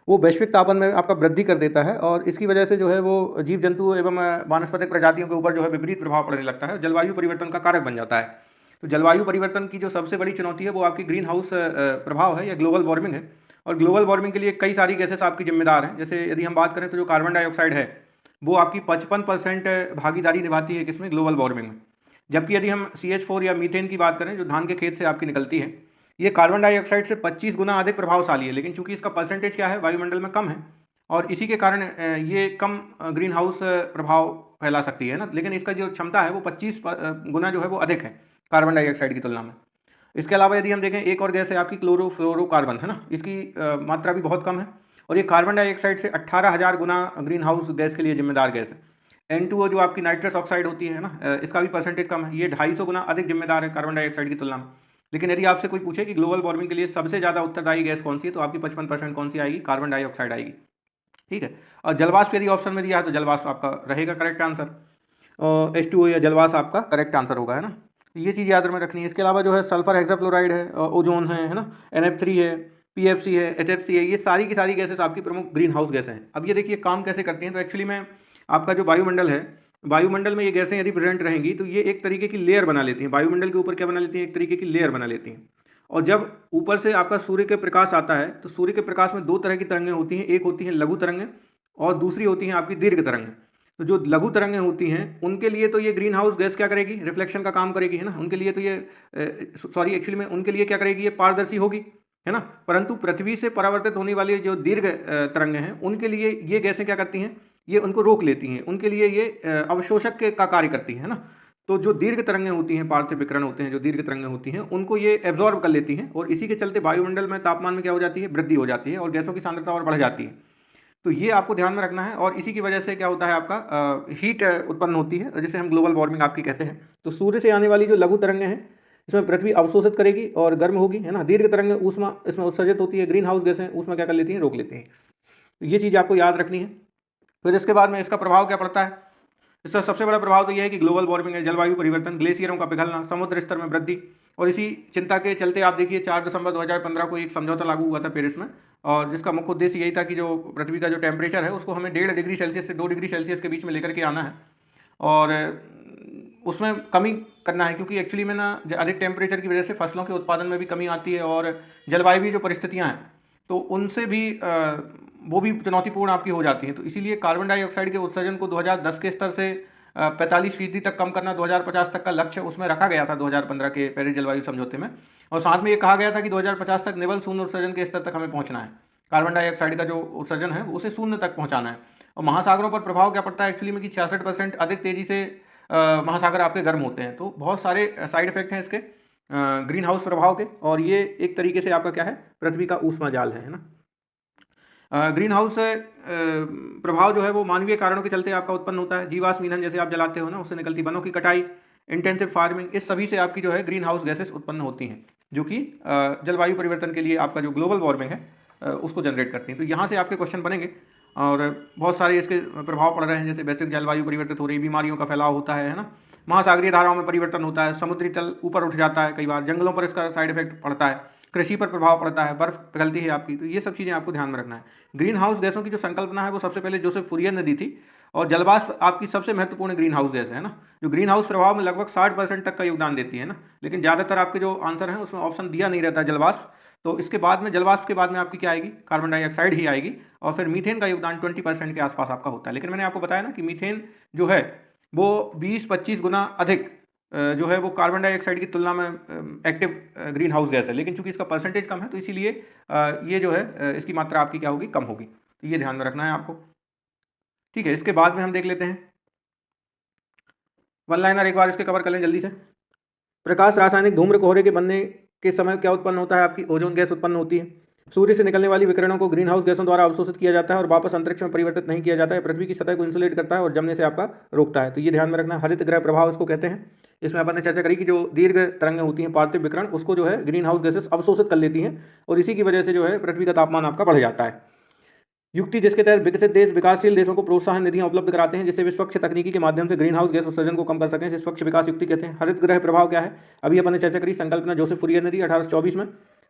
Speaker 1: वो वैश्विक तापमान में आपका वृद्धि कर देता है, और इसकी वजह से जो है वो जीव जंतु एवं वानस्पतिक प्रजातियों के ऊपर जो है विपरीत प्रभाव पड़ने लगता है, जलवायु परिवर्तन का कारक बन जाता है। तो जलवायु परिवर्तन की जो सबसे बड़ी चुनौती है वो आपकी ग्रीन हाउस प्रभाव है या ग्लोबल वार्मिंग है। और ग्लोबल वार्मिंग के लिए कई सारी गैसेस आपकी जिम्मेदार हैं। जैसे यदि हम बात करें तो जो कार्बन डाइऑक्साइड है वो आपकी 55% भागीदारी निभाती है किसमें? ग्लोबल वार्मिंग में। जबकि यदि हम CH4 या मीथेन की बात करें जो धान के खेत से आपकी निकलती है, ये कार्बन डाइऑक्साइड से 25 गुना अधिक प्रभावशाली है, लेकिन चूंकि इसका परसेंटेज क्या है वायुमंडल में कम है, और इसी के कारण ये कम ग्रीन हाउस प्रभाव फैला सकती है ना, लेकिन इसका जो क्षमता है वो 25 गुना जो है वो अधिक है कार्बन डाइऑक्साइड की तुलना में। इसके अलावा यदि हम देखें एक और गैस है आपकी क्लोरोफ्लोरोकार्बन, है ना, इसकी मात्रा भी बहुत कम है, और ये कार्बन डाइऑक्साइड से 18,000 गुना ग्रीन हाउस गैस के लिए जिम्मेदार गैस है। N2O जो आपकी नाइट्रस ऑक्साइड होती है ना, इसका भी परसेंटेज कम है, ये 250 गुना अधिक जिम्मेदार है कार्बन डाइऑक्साइड की तुलना में। लेकिन यदि आपसे कोई पूछे कि ग्लोबल वार्मिंग के लिए सबसे ज़्यादा उत्तरदायी गैस कौन सी है, तो आपकी 55% कौन सी आएगी? कार्बन डाइऑक्साइड आएगी। ठीक है। और जलवाष्प यदि ऑप्शन में दिया है तो जलवाष्प आपका रहेगा करेक्ट आंसर, और H2O या जलवाष्प आपका करेक्ट आंसर होगा, है ना। ये चीज़ याद में रखनी है। इसके अलावा जो है सल्फर हेक्साफ्लोराइड है, ओजोन है ना, NF3 है, PFC है, HFC है, ये सारी की सारी गैसेस आपकी प्रमुख ग्रीन हाउस गैसें हैं। अब ये देखिए काम कैसे करती हैं। तो एक्चुअली में आपका जो वायुमंडल है, वायुमंडल में ये गैसें यदि प्रेजेंट रहेंगी तो ये एक तरीके की लेयर बना लेती हैं। वायुमंडल के ऊपर क्या बना लेती हैं? एक तरीके की लेयर बना लेती हैं। और जब ऊपर से आपका सूर्य के प्रकाश आता है तो सूर्य के प्रकाश में 2 तरह की तरंगें होती हैं, एक होती हैं लघु तरंगें और दूसरी होती हैं आपकी दीर्घ तरंगें। तो जो लघु तरंगें होती हैं उनके लिए तो ये ग्रीन हाउस गैस क्या करेगी? रिफ्लेक्शन का काम करेगी, है ना। उनके लिए तो ये एक्चुअली में उनके लिए क्या करेगी? ये पारदर्शी होगी, है ना। परंतु पृथ्वी से परावर्तित होने वाली जो दीर्घ तरंगें हैं उनके लिए ये गैसें क्या करती हैं? ये उनको रोक लेती हैं, उनके लिए ये अवशोषक का कार्य करती हैं, है ना। तो जो दीर्घ तरंगें होती हैं, पार्थिव विकिरण होते हैं, जो दीर्घ तरंगें होती हैं उनको ये एब्जॉर्ब कर लेती हैं, और इसी के चलते वायुमंडल में तापमान में क्या हो जाती है? वृद्धि हो जाती है और गैसों की सांद्रता और बढ़ जाती है। तो ये आपको ध्यान में रखना है, और इसी की वजह से क्या होता है आपका हीट उत्पन्न होती है, जिसे हम ग्लोबल वार्मिंग आपकी कहते हैं। तो सूर्य से आने वाली जो लघु तरंगें हैं इसमें पृथ्वी अवशोषित करेगी और गर्म होगी, है ना। दीर्घ तरंगें ऊष्मा इसमें उत्सर्जित होती है, ग्रीन हाउस गैसें ऊष्मा क्या कर लेती हैं? रोक लेती हैं। तो ये चीज़ आपको याद रखनी है। फिर इसके बाद में इसका प्रभाव क्या पड़ता है? इसका सबसे बड़ा प्रभाव तो यह है कि ग्लोबल वार्मिंग है, जलवायु परिवर्तन, ग्लेशियरों का पिघलना, समुद्र स्तर में वृद्धि, और इसी चिंता के चलते आप देखिए 4 दिसंबर 2015 को एक समझौता लागू हुआ था पेरिस में, और जिसका मुख्य उद्देश्य यही था कि जो पृथ्वी का जो टेम्परेचर है उसको हमें 1.5 डिग्री सेल्सियस से 2 डिग्री सेल्सियस के बीच में लेकर के आना है। और उसमें कमी करना है, क्योंकि एक्चुअली में ना अधिक टेम्परेचर की वजह से फसलों के उत्पादन में भी कमी आती है और जलवायु जो परिस्थितियाँ हैं तो उनसे भी वो भी चुनौतीपूर्ण आपकी हो जाती हैं। तो इसीलिए कार्बन डाइऑक्साइड के उत्सर्जन को 2010 के स्तर से 45% तक कम करना 2050 तक का लक्ष्य उसमें रखा गया था 2015 के पेरिस जलवायु समझौते में। और साथ में ये कहा गया था कि 2050 तक निवल शून्य उत्सर्जन के स्तर तक हमें पहुंचना है, कार्बन डाइऑक्साइड का जो उत्सर्जन है उसे शून्य तक पहुंचाना है। और महासागरों पर प्रभाव क्या पड़ता है एक्चुअली में कि 66% अधिक तेजी से महासागर आपके गर्म होते हैं। तो बहुत सारे साइड इफेक्ट हैं इसके ग्रीन हाउस प्रभाव के, और ये एक तरीके से आपका क्या है, पृथ्वी का ऊष्मा जाल है ना। ग्रीन हाउस प्रभाव जो है वो मानवीय कारणों के चलते आपका उत्पन्न होता है। जीवाश्म ईंधन जैसे आप जलाते हो ना, उससे निकलती वनों की कटाई, इंटेंसिव फार्मिंग, इस सभी से आपकी जो है ग्रीन हाउस गैसेस उत्पन्न होती हैं, जो कि जलवायु परिवर्तन के लिए आपका जो ग्लोबल वार्मिंग है उसको जनरेट करती हैं। तो यहाँ से आपके क्वेश्चन बनेंगे और बहुत सारे इसके प्रभाव पड़ रहे हैं, जैसे वैश्विक जलवायु परिवर्तित हो रही, बीमारियों का फैलाव होता है ना, महासागरीय धाराओं में परिवर्तन होता है, समुद्री तल ऊपर उठ जाता है, कई बार जंगलों पर इसका साइड इफेक्ट पड़ता है, कृषि पर प्रभाव पड़ता है, बर्फ पिघलती है आपकी। तो ये सब चीज़ें आपको ध्यान में रखना है। ग्रीन हाउस गैसों की जो संकल्पना है वो सबसे पहले जोसेफ फूरियर ने दी थी, और जलवाष्प आपकी सबसे महत्वपूर्ण ग्रीन हाउस गैस है ना, जो ग्रीन हाउस प्रभाव में लगभग 60% तक का योगदान देती है ना। लेकिन ज़्यादातर आपके जो आंसर हैं उसमें ऑप्शन दिया नहीं रहता जलवाष्प। तो इसके बाद में जलवाष्प के बाद में आपकी क्या आएगी, कार्बन डाइऑक्साइड ही आएगी, और फिर मीथेन का योगदान 20% के आसपास आपका होता है। लेकिन मैंने आपको बताया ना कि मीथेन जो है वो 20-25 गुना अधिक जो है वो कार्बन डाइऑक्साइड की तुलना में एक्टिव ग्रीन हाउस गैस है, लेकिन चूंकि इसका परसेंटेज कम है तो इसीलिए ये जो है इसकी मात्रा आपकी क्या होगी, कम होगी। तो ये ध्यान में रखना है आपको, ठीक है। इसके बाद में हम देख लेते हैं वन लाइनर, एक बार इसके कवर कर लें जल्दी से। प्रकाश रासायनिक धूम्र कोहरे के बनने के समय क्या उत्पन्न होता है, आपकी ओजोन गैस उत्पन्न होती है। सूर्य से निकलने वाली विकिरणों को ग्रीन हाउस गैसों द्वारा अवशोषित किया जाता है और वापस अंतरिक्ष में परिवर्तित नहीं किया जाता है। पृथ्वी की सतह को इंसुलेट करता है और जमने से आपका रोकता है। तो ये ध्यान में रखना है। हरित ग्रह प्रभाव इसको कहते हैं। इसमें अपन ने चर्चा करी कि जो दीर्घ तरंगें होती हैं, पार्थिव विकिरण, उसको जो है ग्रीन हाउस गैसेस अवशोषित कर लेती हैं, और इसी की वजह से जो है पृथ्वी का तापमान आपका बढ़ जाता है। युक्ति जिसके तहत विकसित देश विकासशील देशों को प्रोत्साहन निधियां उपलब्ध कराते हैं, जिससे वे स्वच्छ तकनीकी के माध्यम से ग्रीन हाउस गैस उत्सर्जन को कम कर सकें, इसे स्वच्छ विकास युक्ति कहते हैं। हरित ग्रह प्रभाव क्या है, अभी अपन ने चर्चा करी, संकल्पना जोसेफ फूरियर ने दी 1824 में।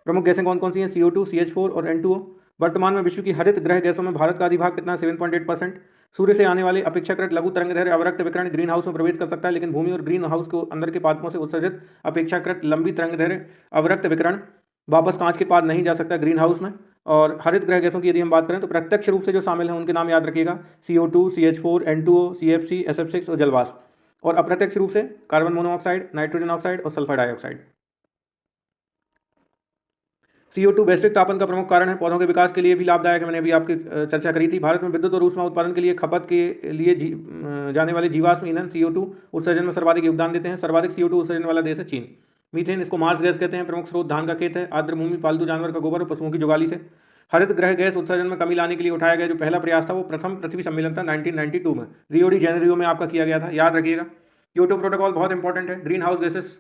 Speaker 1: प्रमुख गैसें कौन कौन सी हैं, CO2, CH4 और N2O। वर्तमान में विश्व की हरित ग्रह गैसों में भारत का अधिभाग कितना, 7.8%। सूर्य से आने वाले अपेक्षाकृत लघु तरंगदैर्घ्य अवरक्त विकिरण ग्रीन हाउस में प्रवेश कर सकता है, लेकिन भूमि और ग्रीन हाउस को अंदर के पादपों से उत्सर्जित अपेक्षाकृत लंबी तरंगदैर्घ्य अवरक्त विकिरण वापस कांच के पार नहीं जा सकता ग्रीन हाउस में। और हरित ग्रह गैसों की यदि हम बात करें तो प्रत्यक्ष रूप से जो शामिल हैं उनके नाम याद रखिएगा, CO2, CH4, N2O, CFC, SF6 और जलवाष्प। और अप्रत्यक्ष रूप से कार्बन मोनोऑक्साइड, नाइट्रोजन ऑक्साइड और सल्फर डाइऑक्साइड। CO2 वैश्विक तापन का प्रमुख कारण है, पौधों के विकास के लिए भी लाभदायक है, मैंने अभी आपकी चर्चा करी थी। भारत में विद्युत और ऊष्मा उत्पादन के लिए खपत के लिए जाने वाले जीवाश्म ईंधन CO2 उत्सर्जन में सर्वाधिक योगदान देते हैं। सर्वाधिक CO2 उत्सर्जन वाला देश है चीन। मीथेन, इसको मार्स गैस कहते हैं। प्रमुख स्रोत धान का खेत है, आर्द्र भूमि, पालतू जानवर का गोबर और पशुओं की जुगाली से। हरित ग्रह गैस उत्सर्जन में कमी लाने के लिए उठाया गया जो पहला प्रयास था वो प्रथम पृथ्वी सम्मेलन था 1992 में, रियो डी जेनेरियो में आपका किया गया था, याद रखिएगा। क्योटो प्रोटोकॉल बहुत इंपॉर्टेंट है, ग्रीन हाउस गैसेस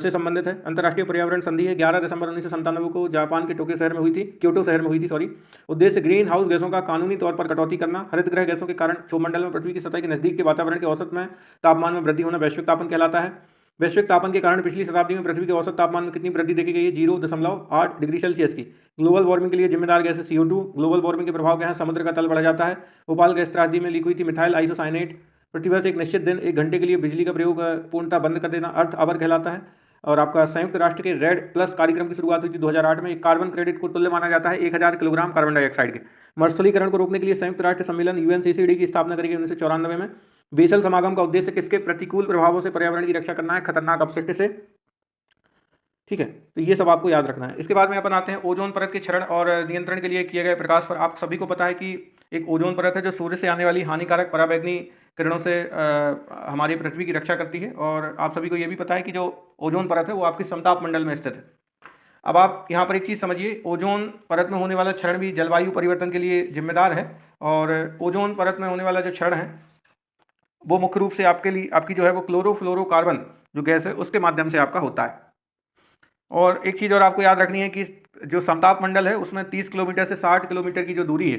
Speaker 1: से संबंधित है। अंतर्राष्ट्रीय पर्यावरण संधि है, 11 दिसंबर 1997 को जापान के क्योटो शहर में हुई थी सॉरी। उद्देश्य ग्रीन हाउस गैसों का कानूनी तौर पर कटौती करना। हरित ग्रह गैसों के कारण क्षोभमंडल में पृथ्वी की सतह के नजदीक के वातावरण के औसत में तापमान में वृद्धि होना वैश्विक तापन कहलाता है। वैश्विक तापन के कारण पिछली शताब्दी में पृथ्वी के औसत तापमान में कितनी वृद्धि देखी गई है, 0.8 डिग्री सेल्सियस की। ग्लोबल वार्मिंग के लिए जिम्मेदार गैस है CO2। ग्लोबल वार्मिंग के प्रभाव क्या है, समुद्र का तल बढ़ जाता है। भोपाल गैस त्रासदी में लीक हुई थी मिथाइल आइसोसाइनेट। पृथ्वी पर एक निश्चित दिन 1 घंटे के लिए बिजली का प्रयोग पूर्णतः बंद कर देना अर्थ आवर कहलाता है। और आपका संयुक्त राष्ट्र के रेड प्लस कार्यक्रम की शुरुआत हुई थी 2008 में। कार्बन क्रेडिट को तुल्य माना जाता है 1000 किलोग्राम कार्बन डाइऑक्साइड के। मरुस्थलीकरण को रोकने के लिए संयुक्त राष्ट्र सम्मेलन UNCCD की स्थापना करी गई 1994 में। बेसल समागम का उद्देश्य किसके प्रतिकूल प्रभावों से पर्यावरण की रक्षा करना है, खतरनाक अपशिष्ट से, ठीक है। तो ये सब आपको याद रखना है। इसके बाद में अपन आते हैं ओजोन परत के क्षरण और नियंत्रण के लिए किए गए प्रकाश पर। आप सभी को पता है कि एक ओजोन परत है जो सूर्य से आने वाली हानिकारक पराबैंगनी किरणों से हमारी पृथ्वी की रक्षा करती है। और आप सभी को ये भी पता है कि जो ओजोन परत है वो आपकी समताप मंडल में स्थित है। अब आप यहाँ पर एक चीज़ समझिए, ओजोन परत में होने वाला क्षरण भी जलवायु परिवर्तन के लिए जिम्मेदार है। और ओजोन परत में होने वाला जो क्षरण है वो मुख्य रूप से आपके लिए आपकी जो है वो क्लोरोफ्लोरोकार्बन जो गैस है उसके माध्यम से आपका होता है। और एक चीज़ और आपको याद रखनी है कि जो समताप मंडल है उसमें 30 किलोमीटर से 60 किलोमीटर की जो दूरी है,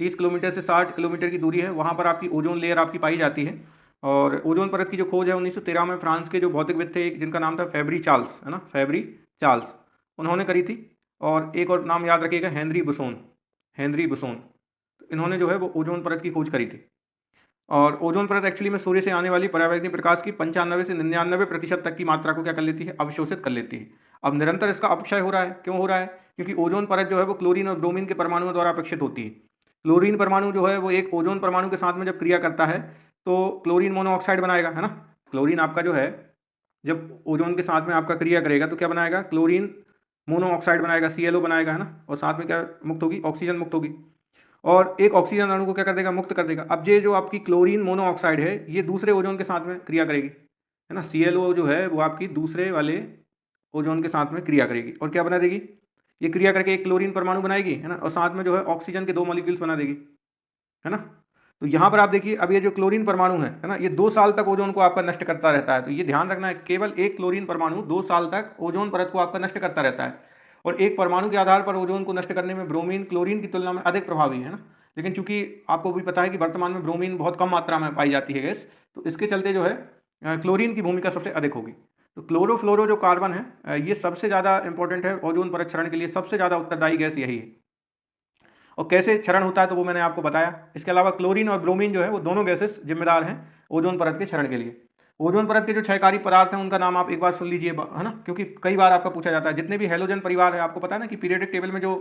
Speaker 1: 30 किलोमीटर से 60 किलोमीटर की दूरी है, वहाँ पर आपकी ओजोन लेयर आपकी पाई जाती है। और ओजोन परत की जो खोज है 1913 में फ्रांस के जो भौतिकविद थे, जिनका नाम था फेब्री चार्ल्स, है ना, फेब्री चार्ल्स, उन्होंने करी थी। और एक और नाम याद रखिएगा, हेनरी बुसोन। इन्होंने जो है वो ओजोन परत की खोज करी थी। और ओजोन परत एक्चुअली में सूर्य से आने वाली परावैक्निक प्रकाश की 95 से 99% तक की मात्रा को क्या कर लेती है, अवशोषित कर लेती है। अब निरंतर इसका अपक्षय हो रहा है, क्यों हो रहा है? क्योंकि ओजोन परत जो है वो क्लोरीन और ब्रोमीन के परमाणुओं द्वारा अपेक्षित होती है। क्लोरीन परमाणु जो है वो एक ओजोन परमाणु के साथ में जब क्रिया करता है तो क्लोरीन मोनोऑक्साइड बनाएगा, है ना। क्लोरीन आपका जो है जब ओजोन के साथ में आपका क्रिया करेगा तो क्या बनाएगा, क्लोरीन मोनोऑक्साइड बनाएगा, ClO बनाएगा, है ना। और साथ में क्या मुक्त होगी, ऑक्सीजन मुक्त होगी, और एक ऑक्सीजन अणु को क्या कर देगा, मुक्त कर देगा। अब ये जो आपकी क्लोरीन मोनोऑक्साइड है ये दूसरे ओजोन के साथ में क्रिया करेगी, है ना। ClO जो है वो आपकी दूसरे वाले ओजोन के साथ में क्रिया करेगी और क्या बना देगी, ये क्रिया करके एक क्लोरीन परमाणु बनाएगी, है ना, और साथ में जो है ऑक्सीजन के 2 मॉलिक्यूल्स बना देगी, है ना। तो यहाँ पर आप देखिए अब ये जो क्लोरीन परमाणु है ना, ये 2 साल तक ओजोन को आपका नष्ट करता रहता है। तो ये ध्यान रखना है, केवल एक क्लोरीन परमाणु 2 साल तक ओजोन परत को आपका नष्ट करता रहता है, और एक परमाणु के आधार पर ओजोन को नष्ट करने में ब्रोमीन क्लोरीन की तुलना में अधिक प्रभावी है ना। लेकिन चूंकि आपको भी पता है कि वर्तमान में ब्रोमीन बहुत कम मात्रा में पाई जाती है गैस, तो इसके चलते जो है क्लोरीन की भूमिका सबसे अधिक होगी। तो क्लोरोफ्लोरो जो कार्बन है ये सबसे ज़्यादा इंपॉर्टेंट है ओजोन परत क्षरण के लिए, सबसे ज़्यादा उत्तरदायी गैस यही है। और कैसे क्षरण होता है तो वो मैंने आपको बताया। इसके अलावा क्लोरीन और ब्रोमीन जो है वो दोनों गैसेस जिम्मेदार हैं ओजोन परत के क्षरण के लिए। ओजोन परत के जो क्षयकारी पदार्थ हैं उनका नाम आप एक बार सुन लीजिए, है ना, क्योंकि कई बार आपका पूछा जाता है। जितने भी हैलोजन परिवार है, आपको पता है ना कि पीरियडिक टेबल में जो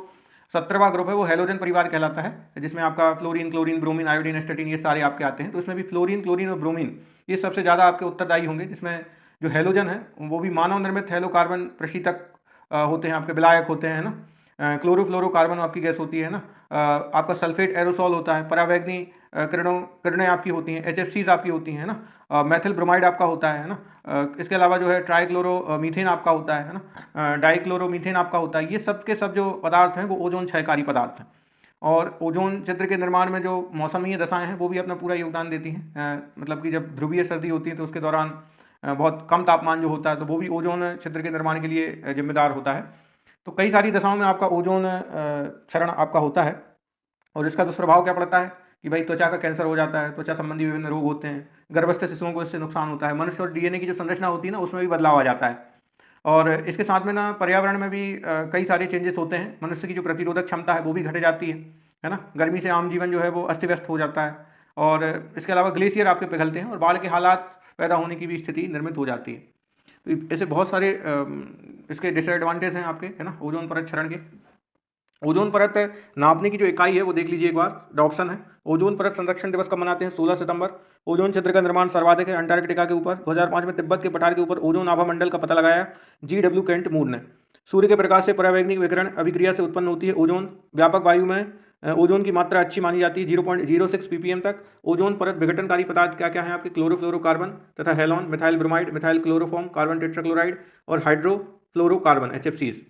Speaker 1: 17वां ग्रुप है वो हैलोजन परिवार कहलाता है, जिसमें आपका फ्लोरीन, क्लोरीन, ब्रोमीन, आयोडीन, एस्टेटिन ये सारे आपके आते हैं। तो इसमें भी फ्लोरीन, क्लोरीन और ब्रोमीन ये सबसे ज़्यादा आपके उत्तरदायी होंगे, जिसमें जो हैलोजन है वो भी मानव निर्मित हैलोकार्बन प्रशीतक होते हैं, आपके विलायक होते हैं ना। क्लोरोफ्लोरोकार्बन आपकी गैस होती है ना। आपका सल्फेट एरोसॉल होता है, परावैग्नि किरणें आपकी होती हैं, HFCs आपकी होती हैं ना। मैथिल ब्रोमाइड आपका होता है ना। इसके अलावा जो है ट्राइक्लोरोमीथेन आपका होता है ना, डाइक्लोरोमीथेन आपका होता है। ये सब के सब जो पदार्थ हैं वो ओजोन क्षयकारी पदार्थ हैं, और ओजोन छिद्र के निर्माण में जो मौसमीय दशाएं हैं वो भी अपना पूरा योगदान देती हैं। मतलब कि जब ध्रुवीय सर्दी होती है तो उसके दौरान बहुत कम तापमान जो होता है तो वो भी ओजोन छिद्र के निर्माण के लिए जिम्मेदार होता है। तो कई सारी दशाओं में आपका ओजोन क्षरण आपका होता है, और इसका दुष्प्रभाव क्या पड़ता है कि भाई त्वचा का कैंसर हो जाता है, त्वचा संबंधी विभिन्न रोग होते हैं, गर्भस्थ शिशुओं को इससे नुकसान होता है, मनुष्य और DNA की जो संरचना होती है ना उसमें भी बदलाव आ जाता है। और इसके साथ में ना पर्यावरण में भी कई सारे चेंजेस होते हैं। मनुष्य की जो प्रतिरोधक क्षमता है वो भी घट जाती है ना। गर्मी से आम जीवन जो है वो अस्त व्यस्त हो जाता है, और इसके अलावा ग्लेशियर आपके पिघलते हैं और बाढ़ के हालात पैदा होने की भी स्थिति निर्मित हो जाती है। तो ऐसे बहुत सारे इसके डिसएडवांटेज हैं आपके, है ना, ओजोन परत क्षरण के। ओजोन परत नापने की जो इकाई है वो देख लीजिए एक बार, ऑप्शन है। ओजोन परत संरक्षण दिवस कब मनाते हैं? 16 सितंबर। ओजोन छिद्र का निर्माण सर्वाधिक है अंटार्कटिका के ऊपर। 2005 में तिब्बत के पठार के ऊपर ओजोन आभा मंडल का पता लगाया GW केंट मूर ने। सूर्य के प्रकाश से परावैग्निक विकिरण अभिक्रिया से उत्पन्न होती है ओजोन। व्यापक वायु में ओजोन की मात्रा अच्छी मानी जाती है 0.06 ppm तक। ओजोन परत विघटनकारी पदार्थ क्या क्या है आपके? क्लोरोफ्लोरोकार्बन तथा halon, methyl bromide, methyl chloroform, carbon tetrachloride और हाइड्रोफ्लोरोकार्बन HFCs।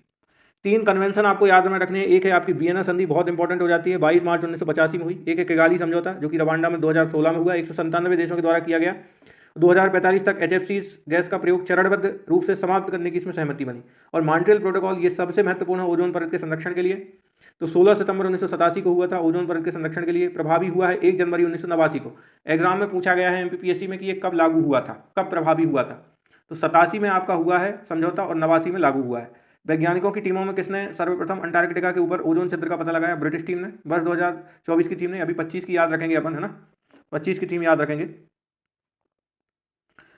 Speaker 1: 3 कन्वेंशन आपको याद में रखने हैं। एक है आपकी वियना संधि, बहुत इंपॉर्टेंट हो जाती है, 22 मार्च 1985 में हुई। एक है किगाली समझौता जो कि रवांडा में 2016 में हुआ, 197 देशों के द्वारा किया गया। 2045 तक HFCs गैस का प्रयोग चरणबद्ध रूप से समाप्त करने की इसमें सहमति बनी। और मॉन्ट्रियल प्रोटोकॉल ये सबसे महत्वपूर्ण है ओजोन परत के संरक्षण के लिए। तो 16 सितंबर 1987 को हुआ था ओजोन परत के संरक्षण के लिए। प्रभावी हुआ है 1 जनवरी 1989 को। एग्जाम में पूछा गया है MPPSC में कि ये कब लागू हुआ था, कब प्रभावी हुआ था। तो 87 में आपका हुआ है समझौता और 89 में लागू हुआ है। वैज्ञानिकों की टीमों में किसने सर्वप्रथम अंटार्कटिका के ऊपर ओजोन छिद्र का पता लगाया? ब्रिटिश टीम ने, वर्ष 2024 की टीम ने। अभी 25 की याद रखेंगे अपन, है ना, 25 की टीम याद रखेंगे।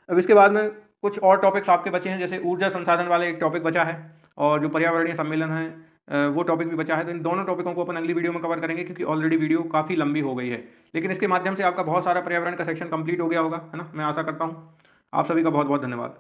Speaker 1: अब इसके बाद में कुछ और टॉपिक्स आपके बचे हैं, जैसे ऊर्जा संसाधन वाले एक टॉपिक बचा है, और जो पर्यावरणीय सम्मेलन है वो टॉपिक भी बचा है। तो इन दोनों टॉपिकों को अपन अगली वीडियो में कवर करेंगे, क्योंकि ऑलरेडी वीडियो काफ़ी लंबी हो गई है। लेकिन इसके माध्यम से आपका बहुत सारा पर्यावरण का सेक्शन कंप्लीट हो गया होगा, है ना, मैं आशा करता हूँ। आप सभी का बहुत बहुत धन्यवाद।